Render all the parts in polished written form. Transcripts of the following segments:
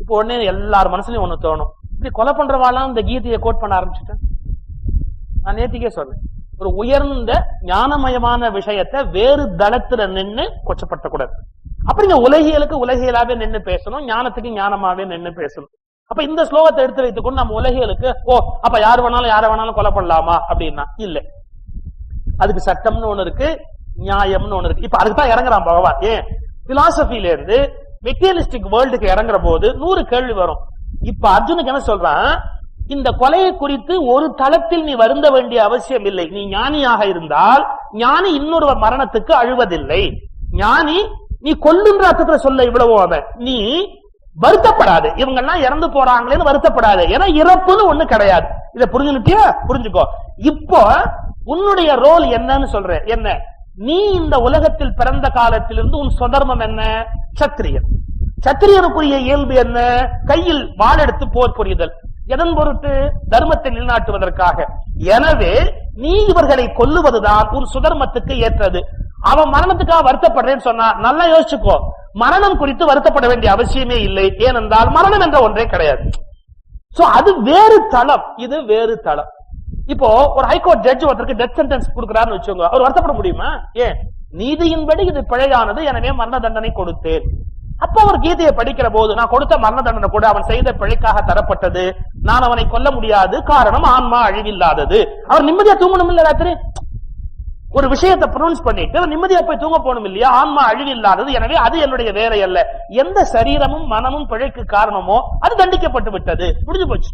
இப்போ உடனே எல்லார் மனசுலயும் ஒண்ணு தோணும், இப்படி கொலை பண்றவாளாம் இந்த கீதையை கோட் பண்ண ஆரம்பிச்சுட்டேன். நான் நேத்திக்கே சொன்னேன், ஒரு உயர்ந்த ஞானமயமான விஷயத்தை வேறு தளத்துல நின்று கொச்சப்பட்டக்கூடாது. அப்படிங்க உலகியலுக்கு உலகியலாவே நின்று பேசணும், ஞானத்துக்கு ஞானமாவே நின்று பேசணும். அப்ப இந்த ஸ்லோகத்தை எடுத்து வைத்துக்கொண்டு நம்ம உலகியலுக்கு அப்ப யாரு வேணாலும் யார வேணாலும் கொலை பண்ணலாமா அப்படின்னா இல்ல. அதுக்கு சட்டம்னு ஒண்ணு இருக்கு, நியாயம்னு ஒண்ணு இருக்கு. இப்ப அதுக்குதான் இறங்குறான் பகவான். ஏன் பிலாசபில இருந்து மெட்டீரியலிஸ்டிக் வேர்ல்டுக்கு இறங்குற போது 100 கேள்வி வரும். இப்ப அர்ஜுனுக்கு என்ன சொல்றான், இந்த கொலையை குறித்து ஒரு தளத்தில் நீ வருந்த வேண்டிய அவசியம் இல்லை. நீ ஞானியாக இருந்தால் ஞானி இன்னொரு மரணத்துக்கு அழுவதில்லை. ஞானி நீ கொல்லுன்ற அர்த்தத்துல சொல்ல இவ்வளவோ அவன், நீ வருத்தப்படாது, இவங்க எல்லாம் இறந்து போறாங்களேன்னு வருத்தப்படாது. ஏன்னா இறப்புன்னு ஒண்ணு கிடையாது. இதை புரிஞ்சுக்கிட்டியா? புரிஞ்சுக்கோ. இப்போ உன்னுடைய ரோல் என்னன்னு சொல்றேன். என்ன, நீ இந்த உலகத்தில் பிறந்த காலத்திலிருந்து உன் சொதர்மம் என்ன? சத்திரியன். சத்திரியனுக்குரிய இயல்பு என்ன? கையில் வாள் எடுத்து போர் புரிதல். எதன் பொருட்டு? தர்மத்தை நிலைநாட்டுவதற்காக. எனவே நீ இவர்களை கொல்லுவதுதான் உன் சுதர்மத்துக்கு ஏற்றது. அவன் மரணத்துக்காக வருத்தப்படுறேன்னு சொன்னா நல்லா யோசிச்சுக்கோ, மரணம் குறித்து வருத்தப்பட வேண்டிய அவசியமே இல்லை. ஏனென்றால் மரணம் என்ற ஒன்றே கிடையாது. சோ அது வேறு தளம், இது வேறு தளம். இப்போ ஒரு ஹைகோர்ட் ஜட்ஜ் ஒருத்தருக்கு டெத் சென்டென்ஸ் கொடுக்கிறாருன்னு வச்சுக்கோங்க, அவர் வருத்தப்பட முடியுமா? ஏன், நீதியின்படி இது பிழையானது, எனவே மரண தண்டனை கொடுத்தேன். அப்ப அவர் கீதையை படிக்கிற போது, நான் கொடுத்த மரண தண்டனை கூட அவன் செய்த பிழைக்காக தரப்பட்டது, நான் அவனை கொல்ல முடியாது, காரணம் ஆன்மா அழிவில்லாதது. அவர் நிம்மதியா தூங்கணும் இல்ல ராத்திரி? ஒரு விஷயத்தை ப்ரொனவுன்ஸ் பண்ணிட்டு நிம்மதியா போய் தூங்க போகணும் இல்லையா? ஆன்மா அழிவில்லாதது, எனவே அது என்னுடைய வேலை அல்ல. எந்த சரீரமும் மனமும் பிழைக்கு காரணமோ அது தண்டிக்கப்பட்டு விட்டது, முடிஞ்சு போச்சு.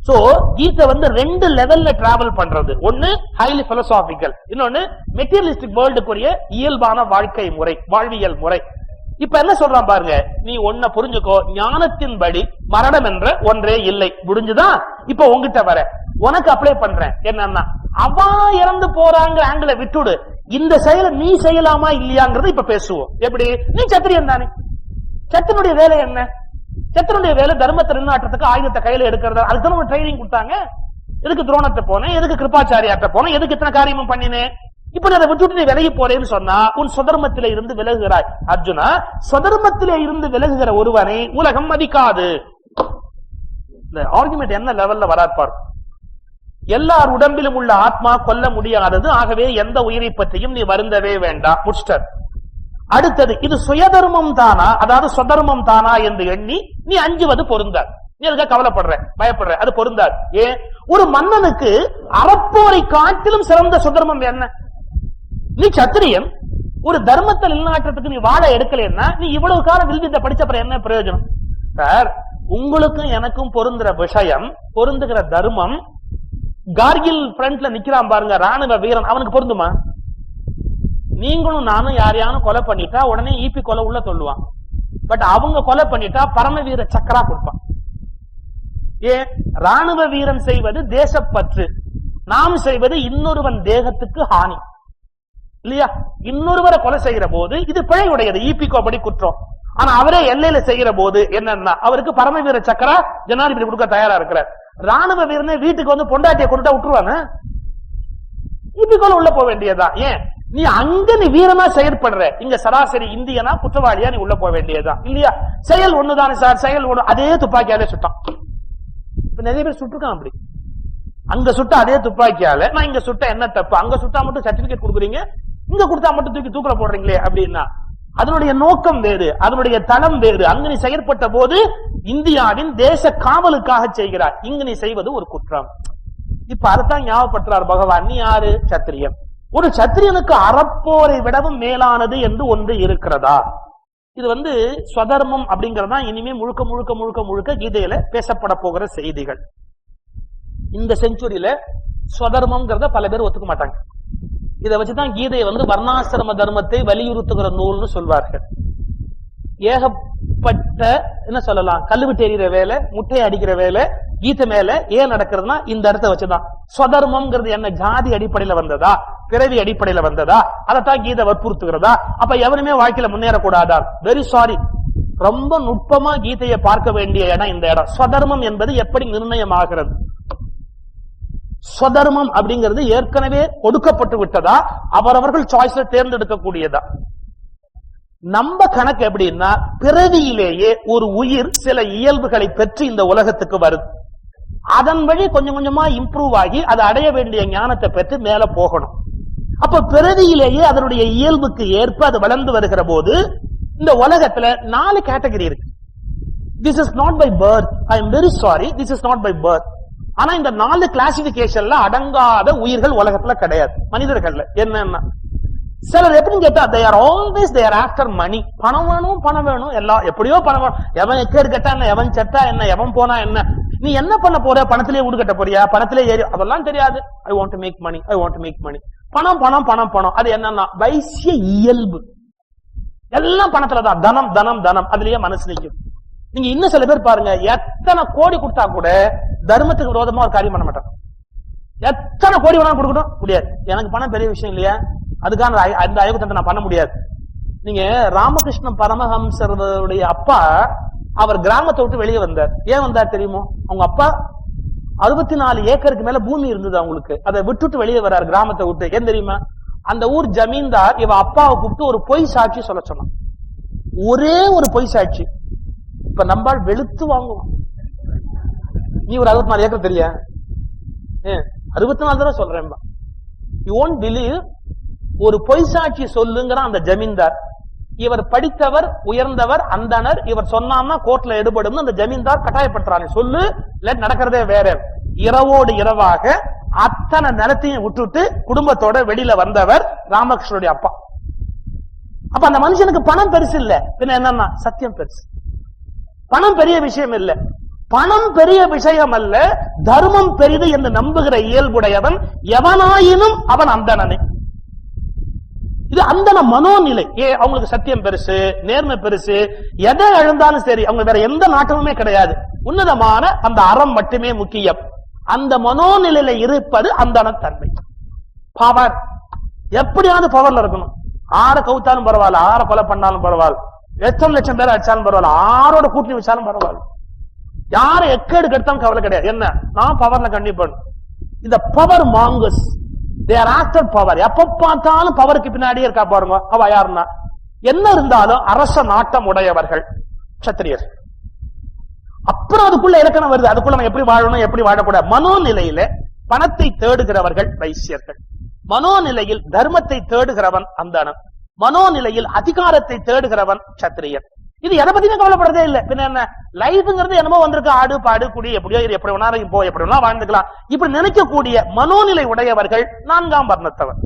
சோ கீதை வந்து 2 லெவல்ல டிராவல் பண்றது. ஒன்னு ஹைலி பிலோசாபிக்கல், இன்னொன்னு மெட்டீரியலிஸ்டிக் வேர்ல்டுக்குரிய இயல்பான வாழ்க்கை முறை, வாழ்வியல் முறை. இப்ப என்ன சொல்றான் பாருங்க, நீ ஒன்ன புரிஞ்சுக்கோ, ஞானத்தின்படி மரணம் என்ற ஒன்றே இல்லை. முடிஞ்சுதான். இப்ப உங்ககிட்ட வர உனக்கு அப்ளை பண்றேன். என்னன்னா, அவா இறந்து போறாங்க ஆங்கில விட்டுடு, இந்த செயலை நீ செய்யலாமா இல்லையாங்கிறது இப்ப பேசுவோம். எப்படி? நீ சத்திரியன் தானே, சத்திரனுடைய வேலை என்ன? சத்திரனுடைய வேலை தர்மத்தை நிலைநாட்டுறதுக்கு ஆயுதத்தை கையில எடுக்கிறது. அதுக்கு ஒரு ட்ரைனிங் கொடுத்தாங்க. எதுக்கு துரோணத்தை போனேன், எதுக்கு கிருபாச்சாரியாட்ட போனேன், எதுக்கு இத்தனை காரியமும் பண்ணினேன்? இப்ப அதை விட்டுட்டு நீ விலகி போறேன்னு சொன்னா உன் சொதர்மத்திலே இருந்து விலகுகிறாய். அர்ஜுனா, சொதர்மத்திலே இருந்து விலகுகிற ஒருவனை உலகம் மதிக்காது. இந்த ஆர்குமெண்ட் என்ன லெவல்ல வராப்பார். எல்லார் உடம்பிலும் உள்ள ஆத்மா கொல்ல முடியாதது, ஆகவே எந்த உயிரை பற்றியும் நீ வருந்தவே வேண்டாம். முடிச்சிட்டார். அடுத்தது, இது சுயதர்மம் தானா, அதாவது சொதர்மம் தானா என்று எண்ணி நீ அஞ்சுவது பொருந்தார். நீ அதுக்காக கவலைப்படுற, பயப்படுற, அது பொருந்தார். ஏன், ஒரு மன்னனுக்கு அறப்போரை காட்டிலும் சிறந்த சுதர்மம் என்ன? நீ சத்திரியன், ஒரு தர்மத்தை நிலைநாட்டுறதுக்கு நீ வாழ எடுக்கலன்னா நீ இவ்வளவு காலம் வில்வித்தை படிச்சப்பறம் என்ன பிரயோஜனம்? சார், உங்களுக்கும் எனக்கும் பொருந்துற விஷயம், பொருந்துகிற தர்மம், கார்கில் ஃப்ரண்ட்ல நிக்கிறான் பாருங்க ராணுவ வீரன், அவனுக்கு பொருந்துமா? நீங்களும் நானும் யாரையானும் கொலை பண்ணிட்டா உடனே ஈபி கொலை உள்ள சொல்லுவான். பட் அவங்க கொலை பண்ணிட்டா பரமவீர சக்கரா கொடுப்பான். ஏன், ராணுவ வீரன் செய்வது தேசப்பற்று, நாம் செய்வது இன்னொருவன் தேகத்துக்கு ஹானி இல்லையா? இன்னொருவரை கொலை செய்கிற போது இது பிழை உடையது, ஈபிகோ படி குற்றம். ஆனா அவரே எல்லையில செய்கிற போது என்னன்னா அவருக்கு பரமவீர சக்கரா ஜனாதிபதி கொடுக்க தயாரா இருக்கிறார். ராணுவ வீரனை வீட்டுக்கு வந்து பொண்டாட்டியை கொண்டுட்டா விட்டுருவாங்க, ஈபிகோல உள்ள போக வேண்டியதா? ஏன், நீ அங்க நீ வீரமா செயற்படுற, இங்க சராசரி இந்தியனா குற்றவாளியா நீ உள்ள போக வேண்டியதா இல்லையா? செயல் ஒண்ணுதானே சார், செயல் ஒண்ணு. அதே துப்பாக்கியாலே சுட்டான். இப்ப நிறைய பேர் சுட்டுருக்கான் அப்படி. அங்க சுட்ட அதே துப்பாக்கியால நான் இங்க சுட்ட என்ன தப்பு? அங்க சுட்டா மட்டும் சர்டிபிகேட் கொடுக்குறீங்க, இங்க கொடுத்தா மட்டும் தூக்கி தூக்கல போடுறீங்களே அப்படின்னா அதனுடைய நோக்கம் வேறு, அதனுடைய தளம் வேறு. அங்கு நீ செயற்பட்ட போது இந்தியாவின் தேச காவலுக்காக செய்கிறார், இங்கு நீ செய்வது ஒரு குற்றம். இப்ப அதைத்தான் ஞாபகப்படுத்துறார் பகவான். நீ யாரு? சத்திரியன். ஒரு சத்திரியனுக்கு அறப்போரை விடவும் மேலானது என்று ஒன்று இருக்கிறதா? இது வந்து ஸ்வதர்மம் அப்படிங்கறதா இனிமே முழுக்க முழுக்க முழுக்க முழுக்க கீதையில பேசப்பட போகிற செய்திகள். இந்த செஞ்சுரியில ஸ்வதர்மம்ங்கிறத பல பேர் ஒத்துக்க மாட்டாங்க. இதை வச்சுதான் கீதையை வந்து வர்ணாசிரம தர்மத்தை வலியுறுத்துகிற நூல்னு சொல்வார்கள். ஏகப்பட்ட என்ன சொல்லலாம், கல்லுவிட்டு எறிகிற வேலை, முட்டையை அடிக்கிற வேலை கீதை மேல ஏன் நடக்கிறதுனா இந்த இடத்த வச்சுதான். ஸ்வதர்மம்ங்கிறது என்ன, ஜாதி அடிப்படையில வந்ததா, பிறவி அடிப்படையில வந்ததா? அதைத்தான் கீதை வற்புறுத்துகிறதா? அப்ப எவனுமே வாழ்க்கையில முன்னேறக்கூடாதா? வெரி சாரி, ரொம்ப நுட்பமா கீதையை பார்க்க வேண்டிய இடம் இந்த இடம். ஸ்வதர்மம் என்பது எப்படி நிர்ணயம் ஆகிறது? ஸ்வதர்மம் அப்படிங்கிறது ஏற்கனவே கொடுக்கப்பட்டு விட்டதா, அவரவர்கள் சாய்ஸ்ல தேர்ந்தெடுக்க கூடியதா? நம்ம கணக்கு எப்படின்னா, பிறவியிலேயே ஒரு உயிர் சில இயல்புகளை பெற்று இந்த உலகத்துக்கு வருது. அதன் வழி கொஞ்சம் கொஞ்சமா இம்ப்ரூவ் ஆகி அது அடைய வேண்டிய ஞானத்தை பெற்று மேல போகணும். அப்ப பிறவியிலேயே அதனுடைய இயல்புக்கு ஏற்ப அது வளர்ந்து வருகிற போது இந்த உலகத்துல 4 கேட்டகரி இருக்கு. This is not by birth, I am very sorry, this is not by birth. ஆனா இந்த 4 கிளாசிபிகேஷன்ல அடங்காத உயிர்கள் உலகத்துல கிடையாது மனிதர்கள்ல. என்னன்னா, சிலர் எப்படின்னு கேட்டா, they are always they are after money. பணம் வேணும், பணம் வேணும், எல்லாம் எப்படியோ பணம் வேணும். எவன் எக்கேடு கட்டா என்ன, எவன் செத்தா என்ன, எவன் போனா என்ன, நீ என்ன பண்ண போற, பணத்திலே வீடு கட்ட போறியா, பணத்திலே ஏறி, அதெல்லாம் தெரியாது. I want to make money, I want to make money. பணம் பணம் பணம் பணம், அது என்னன்னா வைசிய இயல்பு. எல்லாம் பணத்துலதான், தனம் தனம் தனம், அதுலயே மனசு நிற்கும். நீங்க இன்னும் சில பேர் பாருங்க, எத்தனை கோடி கொடுத்தா கூட தர்மத்துக்கு விரோதமா ஒரு காரியம் பண்ண மாட்டாங்க. எத்தனை கோடி வேணாலும் கொடுக்கணும், முடியாது. எனக்கு பணம் பெரிய விஷயம் இல்லையா, அதுக்கான அந்த அயோகத்தை நான் பண்ண முடியாது. நீங்க ராமகிருஷ்ண பரமஹம்சருடைய அப்பா, அவர் கிராமத்தை விட்டு வெளியே வந்தார். ஏன் வந்தார் தெரியுமோ? அவங்க அப்பா 64 ஏக்கருக்கு மேல பூமி இருந்தது அவங்களுக்கு, அதை விட்டுட்டு வெளியே வர்றாரு கிராமத்தை விட்டு. ஏன் தெரியுமா? அந்த ஊர் ஜமீன்தார் இவ அப்பாவை கூப்பிட்டு ஒரு பொய் சாட்சி சொல்ல சொன்னான். ஒரே ஒரு பொய் சாட்சி. இப்ப நம்பால் வெளுத்து வாங்குவான். நீ ஒரு 64 ஏக்கர் தெரியா? 64 தடவை சொல்றேன். You won't believe. ஒரு பொய் சாட்சி சொல்லுங்கிற அந்த ஜமீன்தார், இவர் படித்தவர், உயர்ந்தவர், அந்தனர், இவர் சொன்னான்னா கோர்ட்ல எடுபடும். அந்த ஜமீன்தார் கட்டாயப்படுத்துறாங்க, சொல்லு நடக்கிறதே வேற. இரவோடு இரவாக அத்தனை நிலத்தையும் விட்டுட்டு குடும்பத்தோட வெளியில வந்தவர் ராமகிருஷ்ணனுடைய அப்பா. அப்ப அந்த மனுஷனுக்கு பணம் பெருசு இல்ல, பின்ன என்னன்னா சத்தியம் பெருசு. பணம் பெரிய விஷயம் இல்ல, பணம் பெரிய விஷயம் அல்ல, தர்மம் பெரிது என்று நம்புகிற இயல்புடையவன் எவனாயினும் அவன் அந்தனனே. இது அந்தன மனோநிலை. அவங்களுக்கு சத்தியம் பெருசு, நேர்மை பெருசு, எதை எழுந்தாலும் சரி, அவங்க வேற எந்த நாட்டமுமே கிடையாது, உன்னதமான அந்த அறம் மட்டுமே முக்கியம். அந்த மனோநிலையில இருப்பது அந்தன தன்மை. பவர், எப்படியாவது பவர்ல இருக்கணும். ஆற கவுத்தாலும் பரவாயில்ல, ஆற கொலை பண்ணாலும் பரவாயில்ல, எத்தனை லட்சம் பேர் அடிச்சாலும் பரவாயில்ல, ஆரோட கூட்டணி வச்சாலும் பரவாயில்ல, யாரை எக்கேடு கெடுத்தாலும் கவலை கிடையாது. என்ன, நான் பவர்ல கண்டிப்பா. இந்த power mongers, they are after power. எப்ப பார்த்தாலும் பவருக்கு பின்னாடியே இருக்கா பாருங்க. அவ யாருன்னா, என்ன இருந்தாலும் அரச நாட்டம் உடையவர்கள் சத்திரியர். அப்புறம் அதுக்குள்ள இலக்கணம் வருது, அதுக்குள்ள நம்ம எப்படி வாழணும், எப்படி வாழக்கூடாது. மனோநிலையில பணத்தை தேடுகிறவர்கள் வைசியர்கள், மனோநிலையில் தர்மத்தை தேடுகிறவன் அந்தணன், மனோநிலையில் அதிகாரத்தை தேடுகிறவன் சத்திரியன். இது எதை பத்தியும் கவலைப்படுறதே இல்ல. பின்ன என்ன, லைஃப்ங்கிறது என்னமோ வந்திருக்கு, ஆடு பாடு குடி, எப்படியோ எப்படி வேணாலும் போ, எப்படி வேணா வாழ்ந்துக்கலாம், இப்படி நினைக்கக்கூடிய மனோநிலை உடையவர்கள் 4ஆம் வர்ணத்தவர்.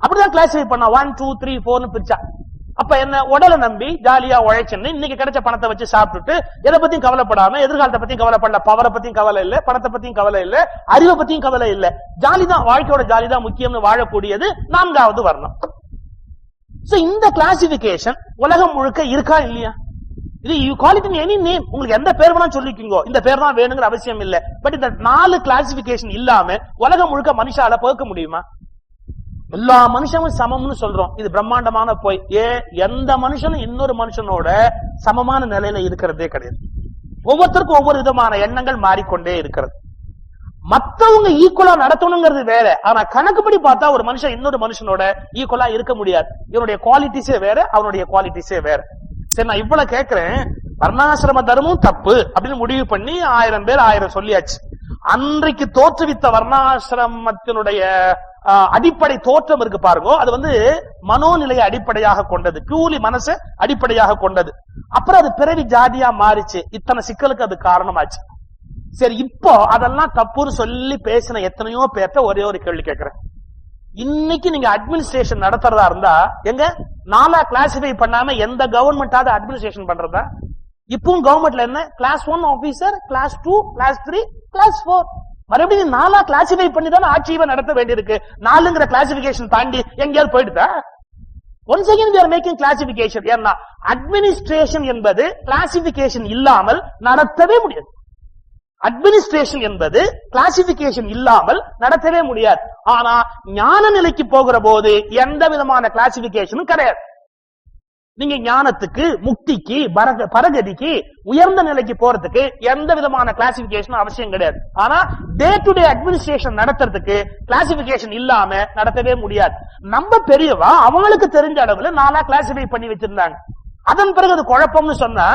அப்படிதான் கிளாசிஃபை பண்ணா 1 2 3 4 பிரிச்சா. அப்ப என்ன, உடலை நம்பி ஜாலியா உழைச்சுன்னு இன்னைக்கு கிடைச்ச பணத்தை வச்சு சாப்பிட்டுட்டு எதை பத்தியும் கவலைப்படாம, எதிர்காலத்தை பத்தியும் கவலைப்படல, பவரை பத்தியும் கவலை இல்ல, பணத்தை பத்தியும் கவலை இல்ல, அறிவை பத்தியும் கவலை இல்ல, ஜாலிதான், வாழ்க்கையோட ஜாலிதான் முக்கியம்னு வாழக்கூடியது 4வது வர்ணம். இந்த கிளாசிபிகேஷன் உலகம் முழுக்க இருக்கா இல்லையா? இது you call it in any name, உங்களுக்கு எந்த பேர் வேணா சொல்லிக்கோங்க, இந்த பேர் தான் வேணுங்கிற அவசியம் இல்ல. பட் இந்த 4 கிளாசிபிகேஷன் இல்லாம உலகம் முழுக்க மனுஷால பார்க்க முடியுமா? எல்லா மனுஷனும் சமம்னு சொல்றோம், இது பிரம்மாண்டமான போய். எந்த மனுஷனும் இன்னொரு மனுஷனோட சமமான நிலையில இருக்கிறதே கிடையாது. ஒவ்வொருத்தருக்கும் ஒவ்வொரு விதமான எண்ணங்கள் மாறிக்கொண்டே இருக்கிறது. மத்தவங்க ஈக்குவலா நடத்தணுங்கிறது வேற, ஆனா கணக்குப்படி பார்த்தா ஒரு மனுஷன் இன்னொரு மனுஷனோட ஈக்குவலா இருக்க முடியாது. இவனுடைய குவாலிட்டிஸே வேற, அவனுடைய குவாலிட்டிஸே வேற. சரி, நான் இவ்வளவு கேட்கிறேன், வர்ணாசிரம தர்மம் தப்பு அப்படின்னு முடிவு பண்ணி 1000 பேர் 1000 சொல்லியாச்சு. அன்றைக்கு தோற்றுவித்த வர்ணாசிரமத்தினுடைய அடிப்படை தோற்றம் இருக்கு பாருங்க, அது மனோநிலையை அடிப்படையாக கொண்டது, பியூர்லி மனசை அடிப்படையாக கொண்டது. அப்புறம் அது பிறவி ஜாதியா மாறிச்சு, இத்தனை சிக்கலுக்கு அது காரணமாச்சு. சரி, இப்போ அதெல்லாம் தப்புன்னு சொல்லி பேசின எத்தனையோ பேர்த்த ஒரே ஒரு கேள்வி கேட்கிறேன். இன்னைக்கு நீங்க அட்மினிஸ்ட்ரேஷன் நடத்துறதா இருந்தா, எங்க 4 கிளாசிஃபை பண்ணாம எந்த கவர்மெண்டாவது அட்மினிஸ்ட்ரேஷன் பண்றதா? இப்பவும் கவர்மெண்ட்ல என்ன, class 1 officer, class 2, class 3, class 4, மறுபடியும் 4 கிளாசிஃபை பண்ணி தானே ஆட்சியை நடத்த வேண்டியிருக்கு. 4ங்கிற கிளாசிபிகேஷன் தாண்டி எங்கேயாவது போயிடுதா? Once again we are making classification. ஏன்னா அட்மினிஸ்ட்ரேஷன் என்பது கிளாசிபிகேஷன் இல்லாமல் நடத்தவே முடியாது. அட்மினிஸ்ட்ரேஷன் என்பது கிளாசிபிகேஷன் இல்லாமல் நடத்தவே முடியாது. ஆனா ஞான நிலைக்கு போகிற போது எந்த விதமான கிளாசிபிகேஷனும் கிடையாது. நீங்க ஞானத்துக்கு, முக்திக்கு, பரகதிக்கு, உயர்ந்த நிலைக்கு போறதுக்கு எந்த விதமான கிளாசிபிகேஷன் அவசியம் கிடையாது. ஆனா டே டு டே அட்மினிஸ்ட்ரேஷன் நடத்துறதுக்கு கிளாசிபிகேஷன் இல்லாம நடத்தவே முடியாது. நம்ம பெரியவா அவங்களுக்கு தெரிஞ்ச அளவுல 4 கிளாசிஃபை பண்ணி வச்சிருந்தாங்க. அதன் பிறகு அது குழப்பம்னு சொன்னா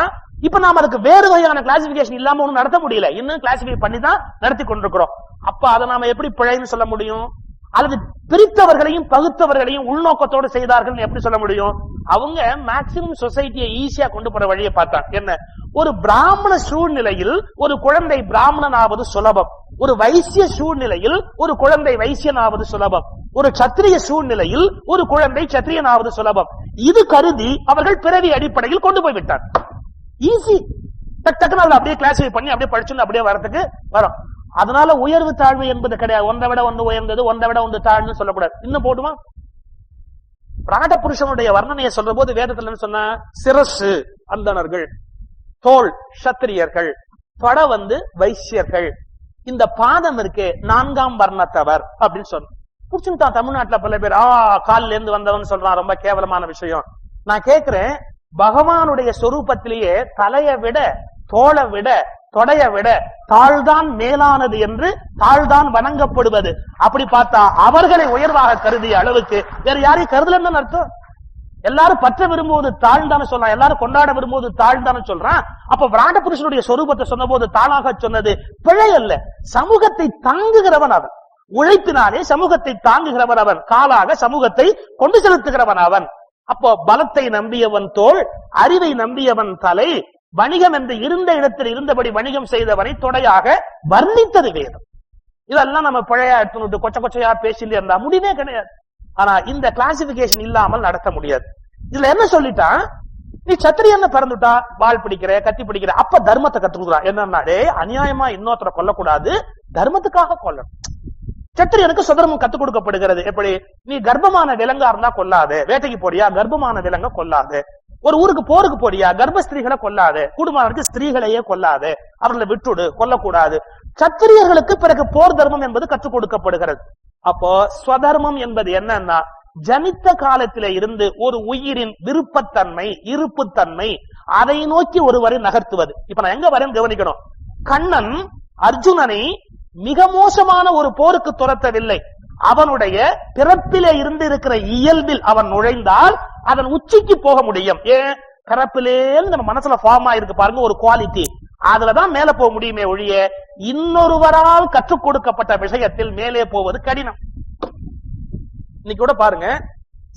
இப்ப நாம அதுக்கு வேறு வகையான கிளாசிபிகேஷன் இல்லாம ஒண்ணும் நடத்த முடியல. இன்னும் கிளாசிஃபை பண்ணி தான் நடத்தி கொண்டிருக்கிறோம். அப்ப அதை நாம எப்படி பிழைன்னு சொல்ல முடியும்? அல்லது பிரித்தவர்களையும் பகுத்தவர்களையும் உள்நோக்கத்தோடு செய்தார்கள் எப்படி சொல்ல முடியும்? அவங்க மேக்சிமம் சொசைட்டியை ஈஸியா கொண்டு போற வழியை பார்த்தாங்க. என்ன? ஒரு பிராமண சூழ்நிலையில் ஒரு குழந்தை பிராமணனாவது சுலபம், ஒரு வைசிய சூழ்நிலையில் ஒரு குழந்தை வைசியனாவது சுலபம், ஒரு சத்திரிய சூழ்நிலையில் ஒரு குழந்தை சத்திரியனாவது சுலபம். இது கருதி அவர்கள் பிறவி அடிப்படையில் கொண்டு போய் விட்டார். ஈஸி, டக்குன்னு அப்படியே கிளாசிஃபை பண்ணி அப்படியே படிச்சு அப்படியே வரதுக்கு வரும். அதனால உயர்வு தாழ்வு என்பது கிடையாது. ஒன்றை விட ஒன்று உயர்ந்தது, ஒன்றை விட ஒன்று தாழ்ன்னு சொல்லக்கூடாது. இன்னும் போடுமா? பிராட புருஷனுடைய வர்ணனையை சொல்ற போது வேதத்துல சொன்ன சிரசு அந்தணர்கள், தோல் சத்திரியர்கள், தொட வைசியர்கள், இந்த பாதம் இருக்கு 4ஆம் வர்ணத்தவர் அப்படின்னு சொன்ன. புடிச்சுட்டான் தமிழ்நாட்டுல பல பேர் காலில இருந்து வந்தவன் சொல்றான், ரொம்ப கேவலமான விஷயம். நான் கேட்கிறேன், பகவானுடைய சொரூபத்திலேயே தலையை விட, தோளை விட, தொடைய விட தாழ்தான் மேலானது என்று தாழ்தான் வணங்கப்படுவது. அப்படி பார்த்தா அவர்களை உயர்வாக கருதிய அளவுக்கு வேற யாரையும் கருதலன்னு அர்த்தம். எல்லாரும் பற்ற விரும்புவது தாழ்ந்தான சொல்றான், எல்லாரும் கொண்டாட விரும்புவது தாழ்ந்தான சொல்றான். அப்ப விராட புருஷனுடைய சொரூபத்தை சொன்ன போது தானாக சொன்னது பிழை அல்ல. சமூகத்தை தாங்குகிறவன் அவன், உழைப்பினாலே சமூகத்தை தாங்குகிறவன் அவன், காலாக சமூகத்தை கொண்டு செலுத்துகிறவன் அவன். அப்போ பலத்தை நம்பியவன் தோள், அறிவை நம்பியவன் தலை, வணிகம் என்று இருந்த இடத்தில் இருந்தபடி வணிகம் செய்தவனை தொடையாக வர்ணித்தது வேதம். இதெல்லாம் நம்ம பழைய கொச்ச கொச்சையா பேசிட்டு இருந்தா முடிவே கிடையாது. ஆனா இந்த கிளாசிபிகேஷன் இல்லாமல் நடத்த முடியாது. இதுல என்ன சொல்லிட்டான், நீ சத்திரியன்னு பிறந்துட்டா வாள் பிடிக்கிற, கத்தி பிடிக்கிற, அப்ப தர்மத்தை கத்துக்குறான். என்னன்னா, அநியாயமா இன்னொருத்தரை கொல்லக்கூடாது, தர்மத்துக்காக கொல்லணும். சத்திரியனுக்கு சுதர்மம் கத்துக் கொடுக்கப்படுகிறது. எப்படி? நீ கர்ப்பமான விலங்கா இருந்தா கொல்லாது, வேட்டைக்கு போறியா கர்ப்பமான விலங்க கொல்லாது, ஒரு ஊருக்கு போருக்கு போறியா கர்ப்ப ஸ்திரீகளை கொல்லாது, குடும்பத்திற்கு ஸ்திரீகளையே கொல்லாது, அவர்களை விட்டுடு, கொல்லக்கூடாது. சத்திரியர்களுக்கு பிறகு போர் தர்மம் என்பது கற்றுக் கொடுக்கப்படுகிறது. அப்போ ஸ்வதர்மம் என்பது என்னன்னா, ஜனித்த காலத்திலே இருந்து ஒரு உயிரின் விருப்பத்தன்மை, இருப்புத்தன்மை, அதை நோக்கி ஒருவரை நகர்த்துவது. இப்ப நான் எங்க வரேன் கவனிக்கணும். கண்ணன் அர்ஜுனனை மிக மோசமான ஒரு போருக்கு துரத்தவில்லை. அவனுடைய பிறப்பிலே இருந்து இருக்கிற இயல்பில் அவன் நுழைந்தால் அதன் உச்சிக்கு போக முடியும். ஏன்? பிறப்பிலே நம்ம மனசுல ஃபார்ம் ஆயிருக்கு பாருங்க ஒரு குவாலிட்டி, அதுலதான் மேல போக முடியுமே ஒழிய இன்னொருவரால் கற்றுக் கொடுக்கப்பட்ட விஷயத்தில் மேலே போவது கடினம். இன்னைக்கு கூட பாருங்க,